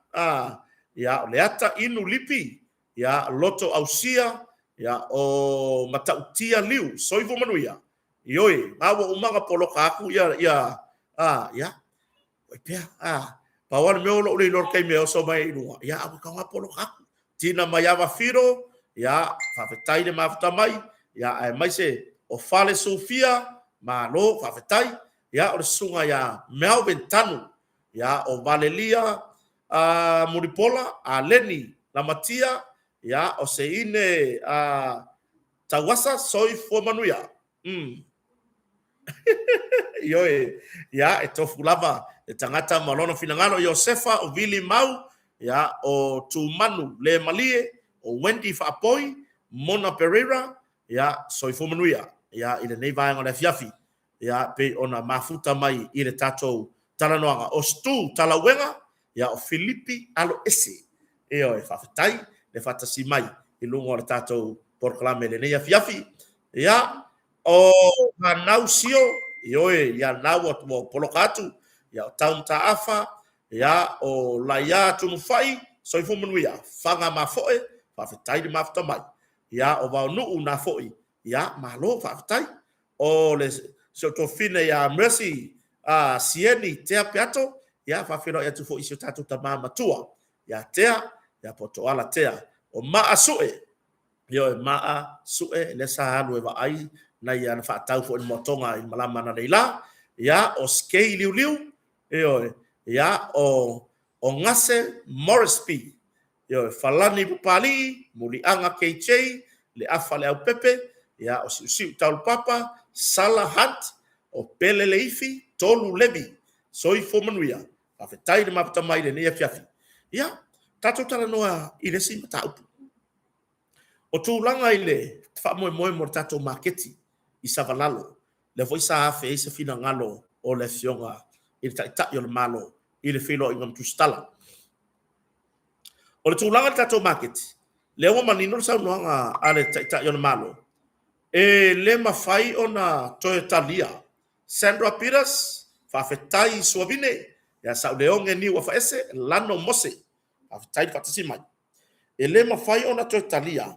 ya leata inu lipi ya loto ausia ya o matautia liu soivo manuia ioi awo umanga poloka aku ya ya pia pawan me lo le lor kai me so mai lu ya aku ka poloka aku tina mayava firo ya fafetai de mafta mai ya ai mai se o fale Sofia ma lo fafetai ya o sunga ya Melvin Tanu ya o Valelia Muripola Leni Lamatia ya o seine Tawasa soi fo manuia yoe ya e tofu lava e tangata malona finangalo Josefa o Vili Mau ya o Tumanu le Malie o Wendy Fapoi Mona Pereira ya soi fo manuia ya ile nei vai ngona fiafi ya pe ona mafuta mai ile tato talanoanga o stu talawenga ya o Filipi alo ese e o fafatai le fatasi mai i lungo le tato proclame le nei fiafi ya o manausio yoe ya nawa mo polokatu ya taun taafa ya o laya tunufai so ifo manuia fanga mafoe fafatai de mafta mai ya o va no una foi ya malo fafatai o le so to fine ya mercy sieni te apiato ia whawhiro ia tu fo isi o tātou ta mama tua, ia tea, ia poto ala tea, o maa sue, ia e maa sue, le sa alu e wa ai, na ia na whaatau fo in motonga in malama na reila, ia o skei liu liu, ia o ngase Morris P, ia falani pupali, muli anga KJ, le afa le au pepe, ia o siu taulu papa, Sala Hunt, o pele le ifi, tolu lebi, soi fo manuia, a fetai de mapata mai le nia fiafi. Ia, tato tala noa i le si mata upu. O tūlanga i le wha moe mo tato maketi i Savalalo, le voi sa afe e se fina ngalo o le fionga i le taitai o le malo i le whilo i ngam tustala. O le tūlanga tato maketi, le o manino sa unuanga a le taitai o le malo, e le mawhai o na Toyotalia, Sandra Peters, whawhetai suavine, ia sa leonge ni wa whaese, lano mose, whawhetai patasi mai. E le mawhai o na Toyotalia,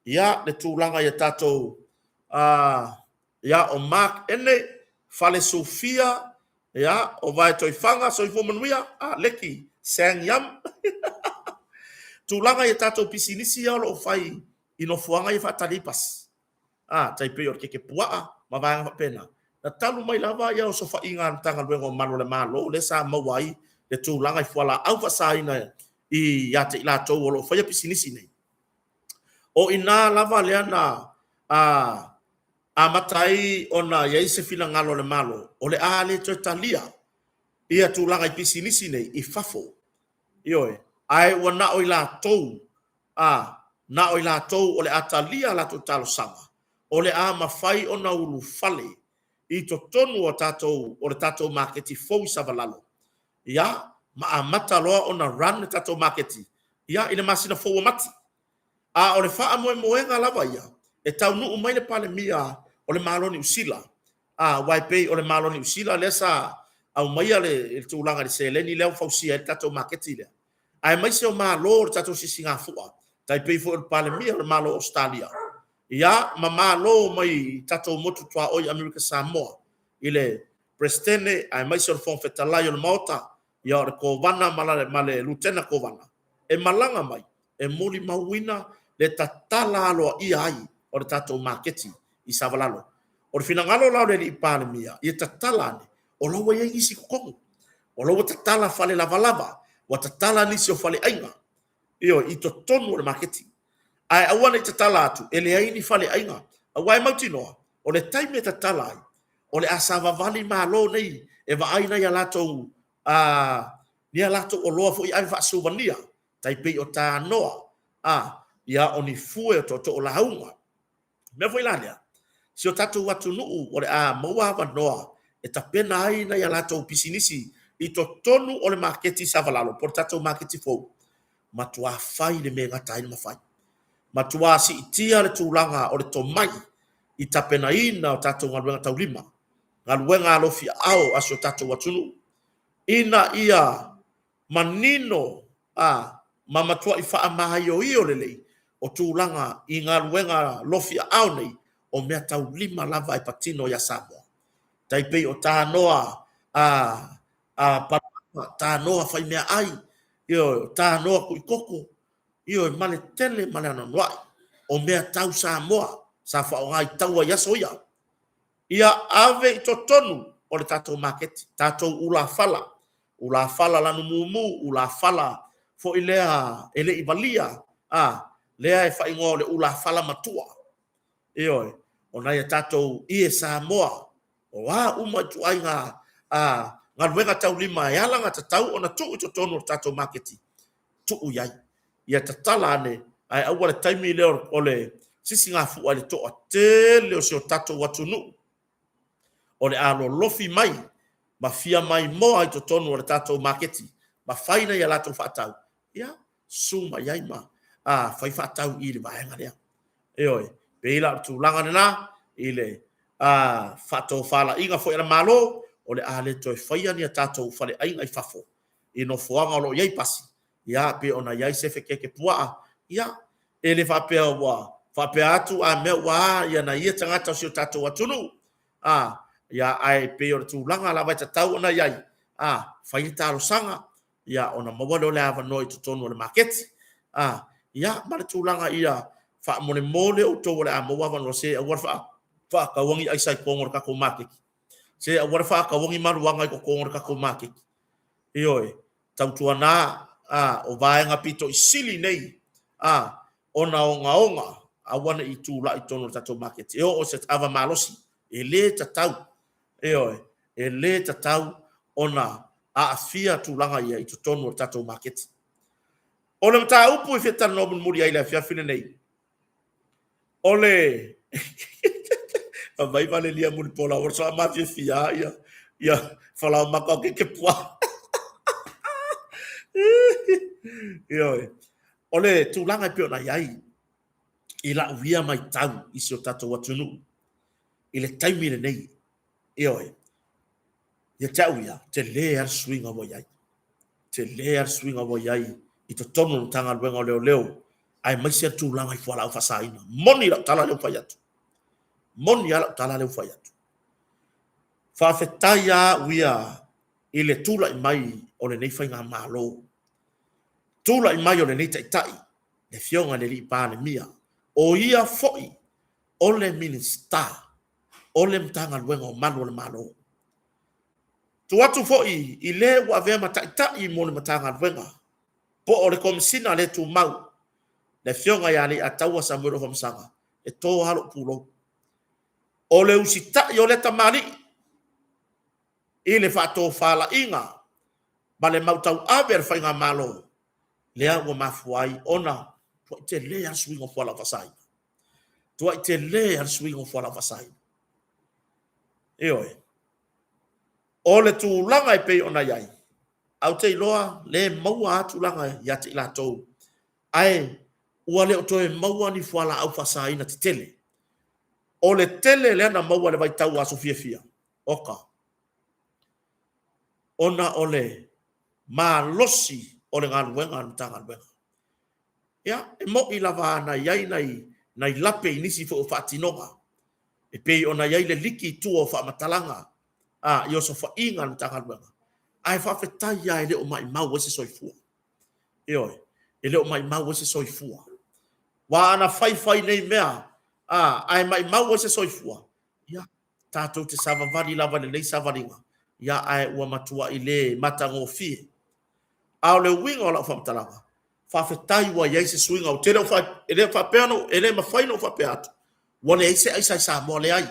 ia le tūlanga ia tātou, ia o Mark Ene, Fale Sofia, ia o vai toi whanga, so i fōmanuia, leki, Sang Yam. Tūlanga ia tātou pisinisi ia o whai, ino fuanga ia whataripas. Tai pe or ke puaa ma vanga pena na talu mai lava ia o sofa inga tanga luengo malo le malo le sa mawai le tūlanga i fuala au fasaina i ia te ila tau olo whaia pisinisi nei o ina lava lea na a matai o na iai se fina ngalo le malo o le a le Toyotalia ia tūlanga i pisinisi nei i fafo ioe ai wana o ila tau na o ila tau o le atalia la tu talo sanga o le a mawhai o na ulu fale i to tonu o le tātou maketi fau i Savalalo. Ia, ma a mata loa o na run tātou maketi. Ia, ina masina fau mati. O le wha moe moenga lava ia, e tau nuu mai le pale mia o le maloni usila. Waipei o le maloni usila, le sa au maia le tūlanga le se leni leo fau sia le tātou maketi lea. Ai mai se o malo o le tātou sisinga fua. Taipei fo le pale mia o le malo Australia. Ia mama lo mai tato motu tua oi America Samoa ile prestene ai mai sur fon fetalai o mota ia o ko vana male lutena ko vana e malanga mai e muli mawina le tatala lo ia ai o tato marketi i Savalalo o finangalo la le ipane mia ia tatala ne o lo ia isi ko o lo tatala fale lava wa tatala ni se fale ainga io i to tonu le marketi ai awana te tala atu ele ai ni fale ainga awai mautinoa o le taime te tala ai o le asava vali malo nei e va aina ya lato ni lato o loa fo i ai fa suvania taipei o ta noa ia oni fue to la haunga me foi lania si o tatu watu nuu o le maua va noa e ta pena ai na ya lato pisinisi i to tonu o le marketi Savalalo por tatu marketi fo matua fai le me ngata ina mafai matua si itia le tūlanga o le tomai i tapena ina o tatou ngaluenga taulima. Ngaluenga alofi ao asio tatou watunu. Ina ia manino mamatua i faa mahaio io lelei o tūlanga i ngaluenga lofi ao nei o mea taulima lava i patino ya Samoa. Taipei o tānoa tānoa fai mea ai io tānoa kuikoko io male tele male ana noai o mea tau Samoa sa whao ngai tau a yaso ia ave i totonu o le tatou maketi tatou ula fala lanu mumu ula fala fo i lea ele i valia lea e whaingoa o le ula fala matua ioi o nai tatou i e Samoa o uma tu ai ngā luenga tau lima e alanga tatau o na tuu i totonu o le tatou maketi tuu iai ia tatala ane ai aua le taimi leo o le sisi ngā fua le toa tele o se o tatou watunu o le alo lofi mai ma fia mai moa i totonu o le tatou maketi ma faina ia latou whaatau ia suma iai ma fai whaatau i le vaenga lea eoi peila tu langa nena i le whato whala inga fo ira malo o le ale toi whaia ni a tatou whale ainga i fafo i no fuanga o lo iai pasi ia pe ona iai sefe keke pua ia ele whapea wa whapea atu a mea wa ia na ia tangata o si o tatou atunu ia ai pe o tu langa la vai tau ona iai fai talo sanga ia ona mawalo le ava noi to tonu le market ia mara tulanga ia fa mole o to le amawa no se awar fa ka wangi ai sai kongor ka ko market se awar fa ka wangi maruanga ko kongor ka ko market ioi tau tuana o vaenga pito isili nei ona onga awana i tula i tono tato market o se ava malosi ele tatau ioi ele tatau ona afia tulanga ia i tono tato market ona mta upu i feta no muri ai la fia fine nei ole vai vale lia muri pola o sa ma fia ia fala maka ke pua ioi ole tulanga pe ona iai ila via mai tau i so tato watunu ile taimi le nei ioi ia tau ia te le swing o iai te le swing o iai i to tono tanga luenga leo ai mai se tulanga i fala fa saina moni la tala le faiatu moni ala tala le faiatu fa fetaya wia ile tula i mai o le nei fainga malo tula i mai o le nei tai le fionga le li pa le mia o ia foi o le minister o le mtanga luenga o manu le malo tu watu foi i le wa vema tai mo le mtanga luenga po o le komisina le tu mau le fionga ya ni atawa sa mo ro msanga e to halo pulo o le usita yo le tamali ile fa to fala inga bale mautau aber fainga malo le a mafuai ona to te le a swing of wala fasai to te le a swing of wala fasai eoi ole tu langa pe ona yai au te loa le maua tu langa ya te la to ai wale to e maua ni fala au fasai na te tele ole tele le na maua le vai tau a sofia oka ona ole ma losi ole ngal wenga ntanga wenga ya mo ilava na yai nai lape inisi fo fatinonga e pe ona yai le liki tu o fa matalanga yo so fa inga ntanga wenga ai fa fetai ya ele o mai mau se soifua yo ele o mai mau se soifua wa ana fai nei mea ai mai mau se soifua ya tato te sava vali lava le savaringa ya ai ua matua ile matango fi au le winga la fa matalanga fa fetai wa yai se swinga o tele fa ele fa perno ele ma fai no fa peato wale ise ai sa mo le ai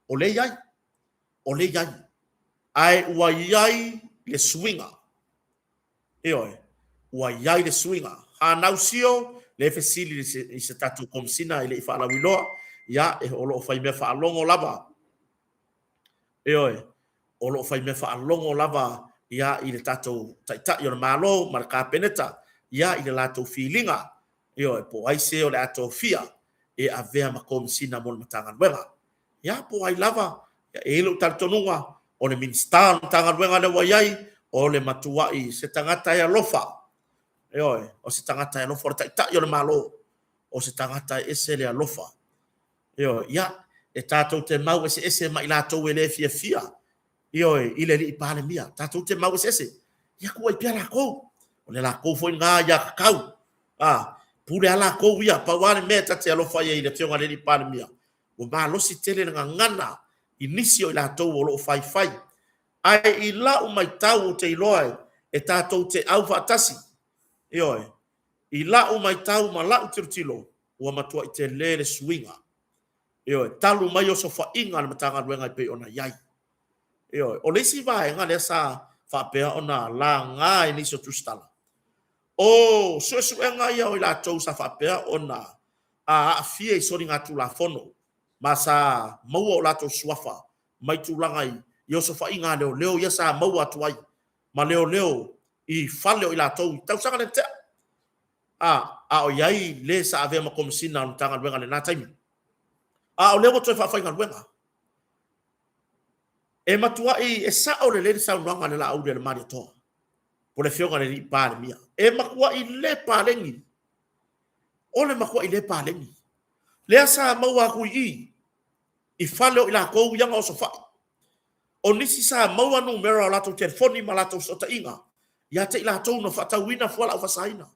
o le yai ai wa yai le swinga oi wa yai le swinga anausio le fesili se tatu komsina ile fa la wilo ya e o lo fai me fa longo lava oi o lo fai me fa longo lava ya ile tatu tai yo malo marka peneta ya ile lato feelinga yo po ai se o lato fia e avea makom sina mon matangan wela ya po ai lava ya e lo tartonunga o le minister tangan wenga le wayai o le matuai se tangata ya lofa yo o se tangata ya lofa tai yo le malo o se tangata ese le lofa yo ya e tato te mau ese mai lato wele fia yo ile li pale mia tato te mau ese ya ko ai piara ko o le la ko foi nga ya kau pule ala ko ia pa wale meta te alo fai ile tionga le pale mia o ba lo si tele nga ngana inisio ila to o lo fai ai ila o mai tau te loai e tato te au fatasi yo ila o mai tau ma la utirtilo o matua te le swinga yo talu mai o so fa inga le matanga wenga pe ona yai yo o le si vai nga le sa fa pe ona la nga ni so tustala o so nga ia o la to sa fa pe ona fie so ringa tu la fono masa mau o la to swafa mai tu la ngai yo so fa inga leo ya sa mau atu ai ma leo i fale o la to tau sanga le te o yai le sa ave ma kom sina tanga wenga le na taimi o leo to fa fa inga wenga e matua e sa o le sa ranga le la o le mari to po le fionga le pa le mia e makua i le palengi o le makua i le palengi le sa maua ku i fale o la ko yanga o so fa O nisi sa maua numero la tu telefoni malato sota inga. Ya te la tu no fata wina fuala ufasaina.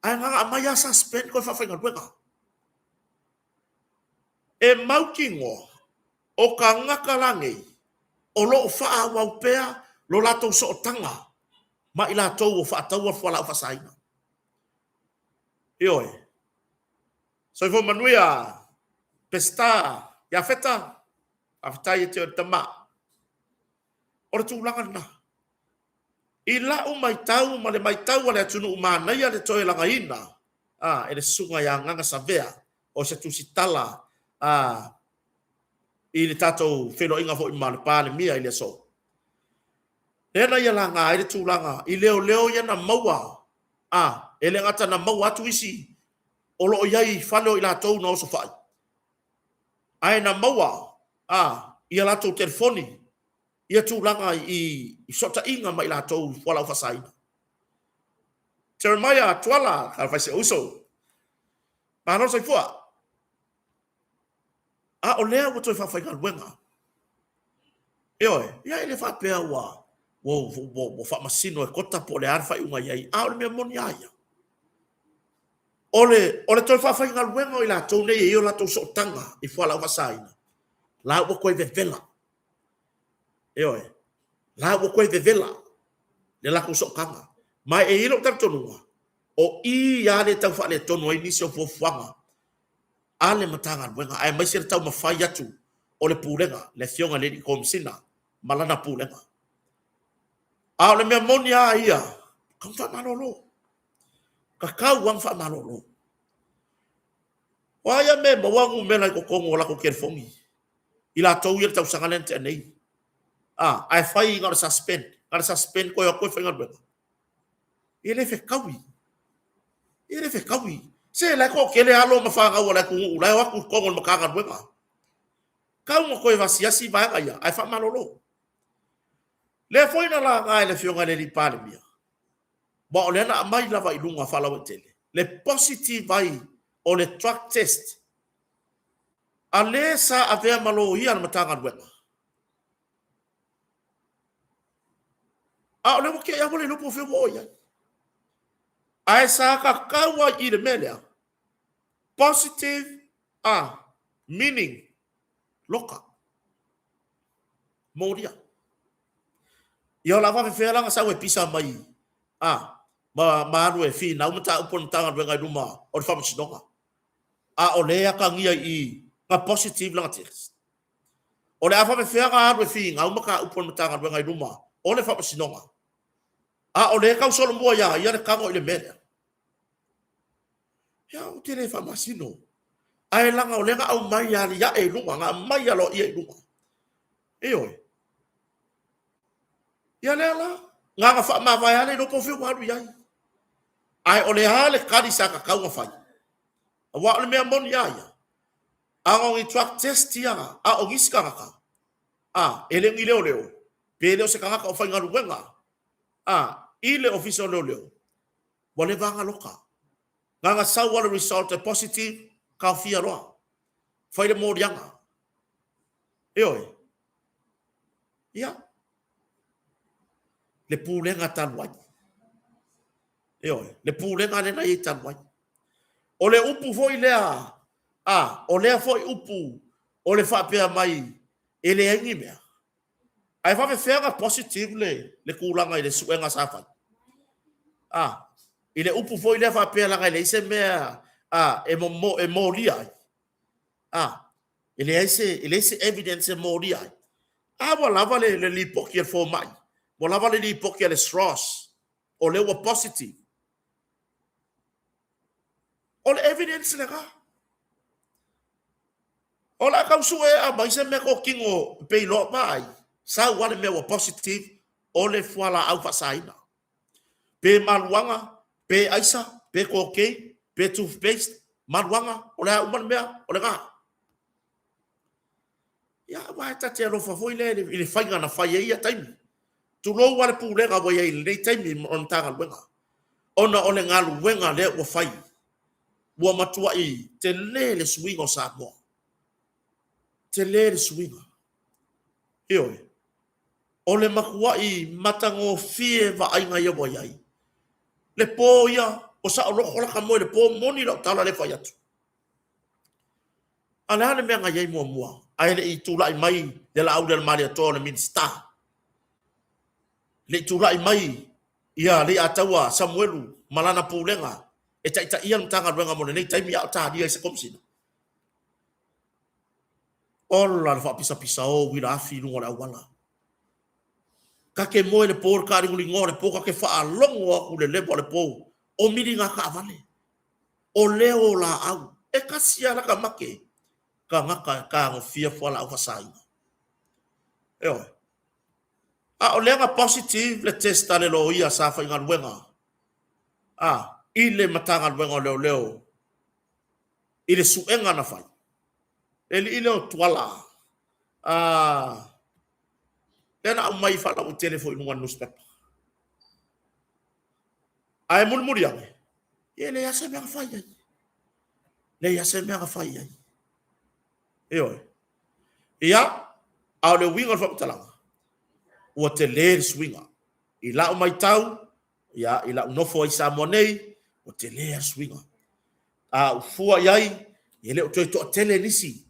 Ai nga amaya suspend ko fa fa ngwenga. E maukingo o ka ngaka langi o lo faa wau pea lo lato so tanga ma ila to o fa tawa fuala ufasaina. Ioi. So fo manuia pesta ya feta afta yete tama. Ora tu langana. Ila umai tau ma le mai tau le tunu umana ia le toe langa ina. Ele sunga ya nganga savea o se tu sitala i le tatou whelo inga fo i male pāle mia i le so. Nena ia langa i le tūlanga i leo leo ia na maua. Ele ngata na maua atu isi o lo iai whaneo i la tau na oso whai. Ai na maua ia la tau telefoni ia tūlanga i sota inga ma i la tau wala ufasaina. Jeremiah tuala ka whaise uso. Mahano sai fua. O lea wato i whawhainga luenga. Eoe, ia ele whapea wa whamasino e kota po le arwhai unga iai. O le mea moni aia. Ole toi whawhainga luenga i la tau nei e o la tau sotanga i whala ufasaina. La ua koe vevela. Eoe, la ua koe vevela. Le lako sokanga. Mai e ilo tartonua. O i ale tau whale tonu ai nisi o fuafuanga. Ale matanga luenga. Ai mai sira tau mawhai atu. O le pūlenga. Le thionga le ni komsina. Malana pūlenga. O le mea moni a ia. Kam wha malolo. Kakau wang wha malolo. Waya me mawangu mena i kokongo o lako kerfongi. Ila tau ia tau sangalente anei. Ai whai ngara suspend. Ngara suspend koe o koe whainga luenga. Ele fe kawi. Ele fe kawi. Se la ko kele alo mafanga wala ku ulai wa ku kongo makanga luenga. Kau mo koe vasiasi vaenga ia. Ai wha malolo. Le foina la ngai le fionga le li pale mia. Ba o le na mai lava i lunga whala wa tele. Le positive vai o le track test. A le sa a vea malo ia na matanga luenga. O le wake ia wale lupo fio mo ia. Ai sa ka kawa i le melea. Positive meaning loka. Moria. Ia la fa fe langa sa we pisa mai. Ma anu e fi na umata upon tanga wenga duma o fa msinonga. O le aka ngia i nga positive langa test. O le afa fe nga anu e fi nga umaka upon tanga wenga duma o le fa msinonga. O le ka solo mo ia le kango ile mele. Ya o tele fa masino. Ai langa o le nga au mai ya e lunga nga mai ya lo ia lunga. Eoi. Ia le la nga fa ma vai ale no po fiu maru ia. Ai o le hale kadi sa ka kau fai. Wa le mea moni ia. Ango i track test ia o giska ka. Ele ngi leo. Pele se ka ka o fai ngaru wenga. Ile official leo. Wale vanga loka. Nga sa wale result a positive ka fia roa. Fai le mori anga. Eoi. Ia. Le pūlenga tanwai. Le pūlenga le nai tanwai. O le upu foi lea. O lea foi upu. O le whapea mai. E le engi mea. Ai whape whenga positive le kūlanga i le suenga sawhai. I le upu foi lea whapea langa i le ise mea. E mo lia. E le ise evidence e mo lia. Wala le lipoki e fo mai. Wala wale li poki ale straws. O le wa positive. O le evidence le ka. O la kau sue a maise me ko kingo pei lo mai. Sa wale me wa positive. O le fuala au fasaina. Pe maluanga. Pe aisa. Pe koke. Pe toothpaste. Maluanga. O le uman mea. O le ka. Ya wa tati alo fa foi le ile fainga na fai ia taimi. Tu lo wale pūlenga wa iei nei taimi on tanga luenga. Ona ole ngā luenga le ua fai. Ua matua i te le swinga o Samoa. Te le swinga. Eoi. O le makuai matango fie va ainga ia wa iai. Le po ia, o sa o loko la kamoe le po moni la tala le fai atu. Ana hane mea ngai iai mua mua. Aile i tula i mai, le la au le mali atoa le minsta. Le tula i mai, ia le ataua Samuelu, malana pulenga. E ta ia mtanga ruenga mone, nei taimi au ta dia i se komsina. Ola le wha pisa o wila afi lungo le awala. Ka ke moe le por ka ringu lingo le po ka ke wha longo aku le lepo le po. O miri ngā ka avale. O leo la au. E kasia la ka make. Ka ngaka ka ngofia whala au fasai. Eo. A o lenga positive le testa le lo ia sa wha inga luenga. A, i le matanga luenga leo leo. I le suenga na whai. Ele ile o tuala. Tena au mai fala o telefo inu wan newspaper. Ai mulmuri ame. Ele ya se mea fai ai. Le ya se mea fai ai. Eo. Ia au le winga fa talanga. O te le swinga. I la o mai tau, ia i la no fo i sa monei, o te le swinga. A fua iai, ele o to tele nisi.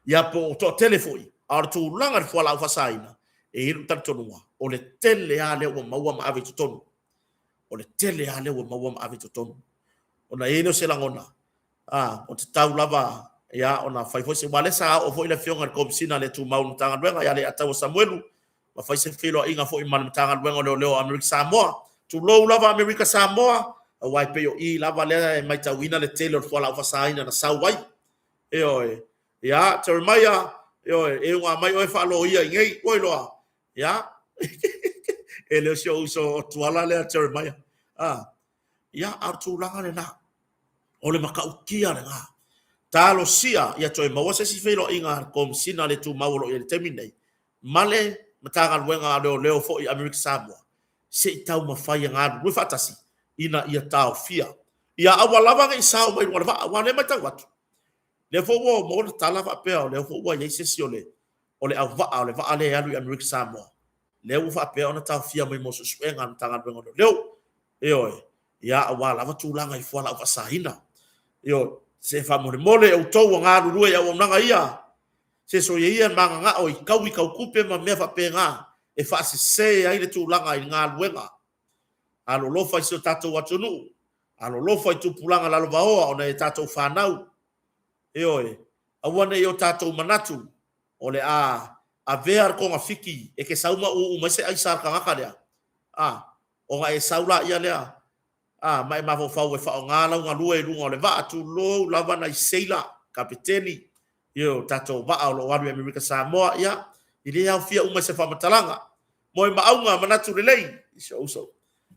Ia po to telefoi. Ar tu langa fo la fa saina. E iru tantonua. O le tele a le o maua ma ave tonu. O le tele a le o maua ma ave tonu. O na eno se langona. O te tau lava, ia o na fai foi se wale sa o foi le fionga ko sina le tu mau tanga luenga ia le atau Samuelu. Ma fai se filo inga foi man tanga luenga leo America Samoa. Tu lo lava America Samoa. A wai pe yo I lava le mai tawina le tele o fola fa saina na sauai. Ia Jeremiah e nga mai o fa lo ia ngai oi loa. Ya, ele so tuala le Jeremiah. Ya artu langa le na. Ole makaukia le nga. Talo sia ia toi maua se si felo inga kom sina le tu maulo ia terminate. Male matanga luenga leo fo I America Samoa. Se tau mafai nga we fatasi ina ia tau fia. Ia awalava ngai sao mai wale mai tau watu. Le fo wo mo tala fa pe le fo wa ia se si ole. Ole ava le va ale alu America Samoa. Le u fa pe ona tau fia mai mo su enga tanga luenga leo. Ia awala va tu langa I fo la fa sahina. Se fa mole o tau nga ruru ia o nanga ia se so ia manga nga o kau kupe ma me fa pe nga e fa se ai le tu langa I nga luenga alo lo fa so tato watunu alo lo fa tu pulanga la lova o na tato fa nau awana yo tato manatu ole a ver ko ngafiki e ke sauma u ma se ai sar ka nga dia o nga e saula ia lea mai ma fa we fa ngala nga lue lunga le va tu lo lava na seila kapiteni tato va lo wa America Samoa ia ile au fia uma se fa matalanga moi ma au nga manatu le lei so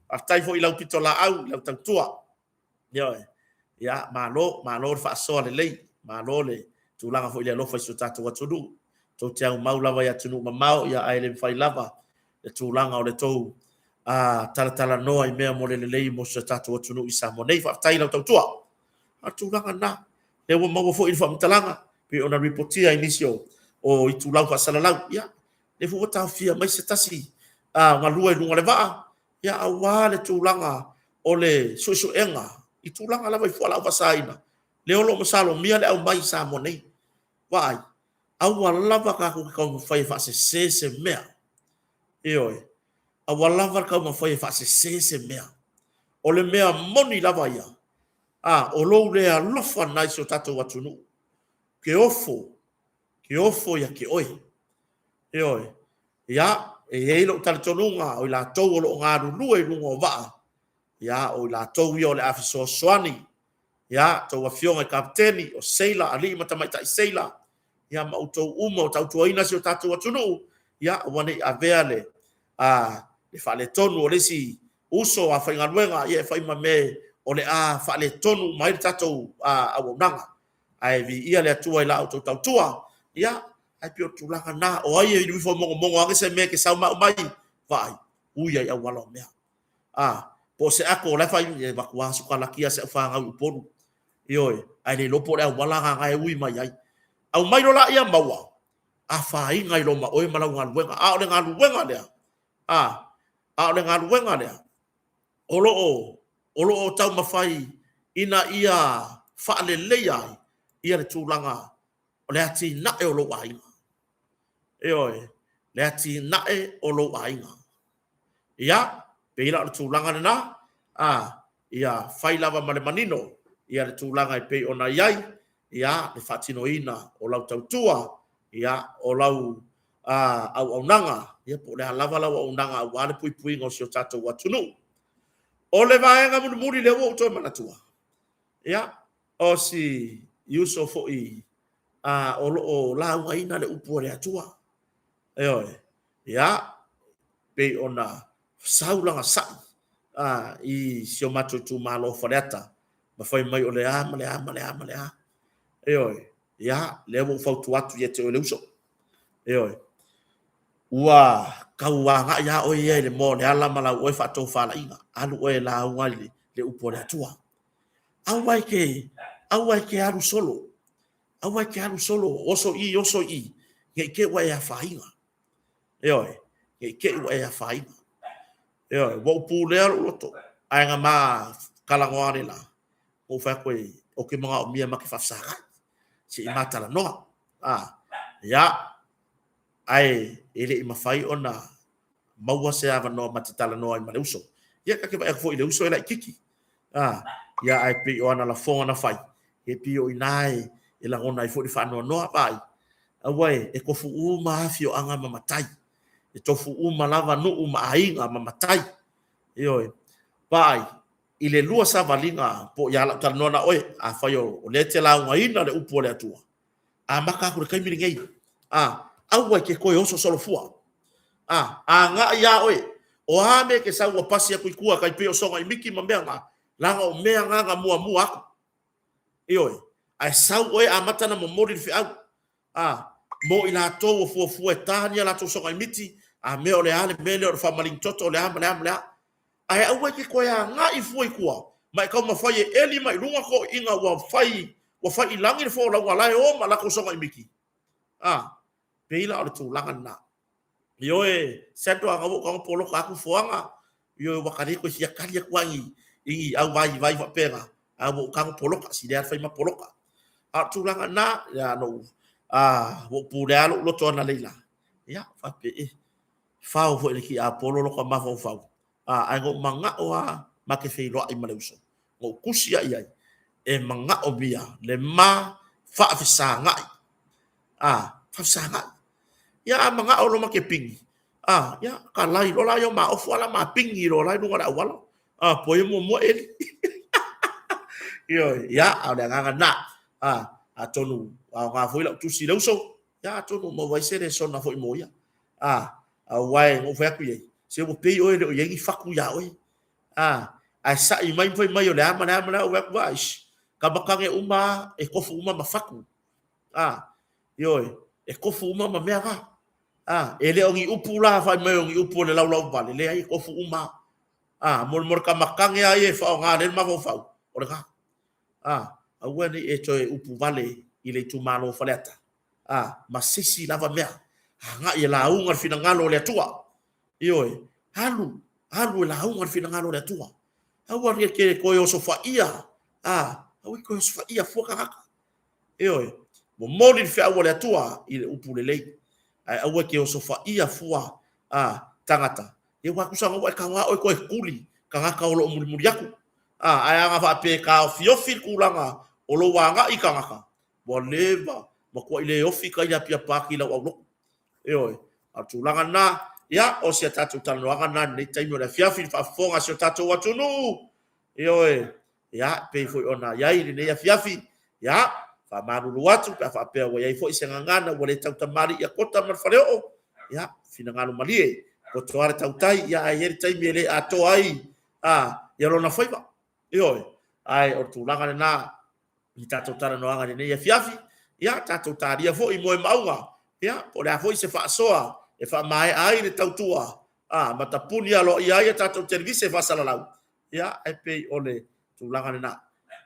aftai fo ila pito la au ila tantua ia ma lo fa so le lei ma lo le tu langa fo ile lo fa so tato wa tu to te au mau lava ya tunu ma mau ia ai le fa lava le tu langa o le tou tala noa I mea mo le lei mo se tatu atu no I Samoa fa tai lau tautua atu langa na le wa mau fo I fa mtalanga pe ona reportia inisio o I tu lau fa sala lau ia le fo ta fia mai se tasi nga lua I lunga le va ia awa le tu langa o le so enga I tu langa lava I fo lau fa saina le olo mo salo mia le au mai Samoa nei vai awa lava ka ko fa fa se mea a walava ka ma foi fa se mea o le mea moni lava ia o lo le a lofa nai so tato watunu ke ofo ya ke oi ia e lo tal tonunga o la to lo nga lu e lu va ia o la to yo le afiso swani ia to wa fionga kapteni o seila ali mata mai tai seila ia ma uto umo tau tuaina so tato watunu ia wane aveale le fa le tonu o lesi uso a fa ngaluenga ia fa ima me o le fa le tonu mai tato a wonanga ai vi ia le tua ila auto tautua ia ai pio tulanga na o ai I fo mongo anga se me ke sa mai vai uia ia wala mea po se ako le fa i va kwa su kala kia se fa nga uponu ai le lopo le wala nga ai ui mai ai au mai lo la ia maua a fai ngai lo ma oi malau ngal wenga a le ngal wenga le a le ngal wenga le olo o tau mafai ina ia fa le leia ia le tulanga o le ati na e o lo wainga e oi le ati na e o lo wainga ia pe ila le tulanga na ia fai lava male manino ia le tulanga e pe ona iai ia le fatino ina o lau tautua ia o lau au nanga ia po le lava lau au nanga au ale pui pui ngo sio tato watunu o le vaenga mun muri le wo to manatua ia o si Yusuf i o la waina le upo le atua oi ia pe ona saulanga sa i sio matu tu malo foreta ma foi mai o le male oi ia le wo fautu atu ye te o le uso oi ua kauanga ia o ye le mo le ala mala o fa to fa la inga alu o la wali le upo le atua au wai ke alu solo oso i ke wa ya fainga oi ke wa ya fainga oi wo pu le loto ai nga ma kala ngone la o fa ko o ke mga o mia ma ke fa sa si mata la no ya ai ele ma fai ona maua se ava no matitala no ai ma uso ya ka ke ba fo ile uso ela kiki ya ai pe ona la fonga na fai e pio inai ela ona i fo di fa no pai awai e ko fu uma afio anga mamatai e tofu uma lava no uma ainga mamatai oi pai ile lua sa valinga po ya la tanona oi a fayo o le te la ngaina le upo le atua a maka ko kai mi ngai awai ke ko oso solo fua nga ya oi o ame ke sa wa pasi ku ikua kai pe o songa i miki mambea langa o mea nga mua aku oi ai sau oi a mata na momori fi au mo ila to fu etania la to songa i miti a me o le ale me le o fa malin toto le amle ai au ke ko ya nga i fu ikua mai ka ma fai eli mai lunga ko inga wa fai langi fo la wala o ma la ko songa i miki pe ila o tu langa na yo sento a ko polo ka ku foanga yo wakari ko sia kali kwangi i au vai fa pera a bo ka polo ka si der fai ma polo ka tu langa na ya no wo pu le alo lo to na leila ya fa pe fa o fo ki a polo lo ka ma fa ai go manga o ma ke fei lo ai ma le uso go kusia ai e manga o bia le ma fa fa sanga fa sanga ya manga o lo ma ke pingi ya ka lai lo la yo ma o fo la ma pingi lo lai no la wala po yo mo el yo ya a le nga na a tonu nga fo la tu si lo so ya tonu mo vai se so na fo mo ya a wai ngo fa ku ye se mo pe o le ye fa ku ya oi a sa i mai foi mai o le ama o wa vai ka bakange uma e ko fu uma mafaku yo e ko fu uma ma mea ele ongi upula fa mai ongi upu le lau vale le ai ko fu uma mor ka makange ai fa nga le ma fa o le ka a wani e to e upu vale ile tu malo faleta ma sisi lava mea nga ia la unga fina ngalo le tua yo halu la unga fina ngalo le tua awa ke ko yo so fa ia awi ko so fa ia fo ka yo mo moli fa le tua ile upu le lei ai awa ke o sofa ia fua tangata e wa kusanga wa ka wa o ko kuli ka ka o lo muri aku ai anga fa pe ka fiofi kulanga o lo wanga i ka ka bo leva mo ko ile ofi ka ia pia pa ki la wa lo e oi a tu langa na ya o se tatu tan lo anga na ni taimo la fiafi fa fonga se tatu wa tunu e oi ya pe foi ona ya ile ne ya fiafi ya fa maru watu pa fa pe wa yai fo isenganga wa le tau tamari ya kota mar faleo ya fina ngalo malie ko to ara tau tai ya ayer tai mele ato ai ya lo na foi ba yo ai o tu langa na ni tato tara no anga ne ya fiafi ya tato taria fo i mo maua ya po le fo se fa soa e fa mai ai le tau tua mata punia lo ia ya tato service fa sala lau ya e pe ole tu langa na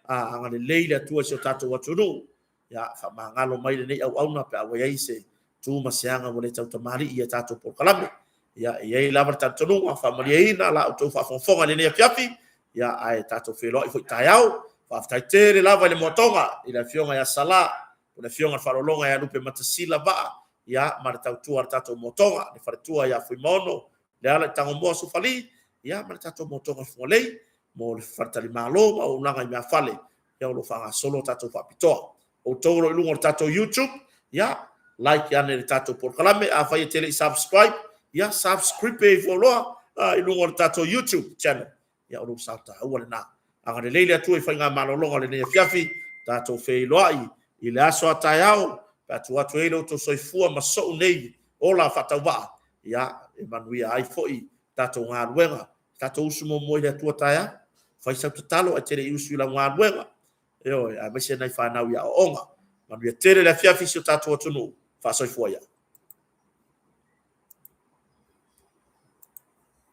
anga le leila tua se tato watu no ya fa mangalo mai le au na pa wa yai se tu masianga mo le tau tamari ia tatou Polokalame ia ia lava tatonunga fa mariina la tu fa fonga le ne fiafi ia ai tatou felo i foi taiao fa taitere lava le motonga ila fionga ya sala le fionga fa lolonga ya lupe matasila ba ia ma tatou tatou motonga le fatua ya foi mono le ala tango mo sufali ia ma tatou motonga folei mo le fatali malo ma o langa ia fale ia lo fa solo tatou fa pitoa o toro lungo tatou YouTube ia like ya le tatou Polokalame a fai tele subscribe ya subscribe e follow i lungo tatou YouTube channel ya o salta o na anga le leile atu e fai nga malolonga le ne fiafi tatou fei loai i le aso ataiao pa tu atu e lo to soifua ma so nei ola fatawa ya Emanuia ai foi tatou nga luenga tatou usumo mo le atu ataia fai sa talo a tele usu la nga luenga a mese nai fa na ya onga Manuia tere le fiafi so tatou atu no fa soifua ya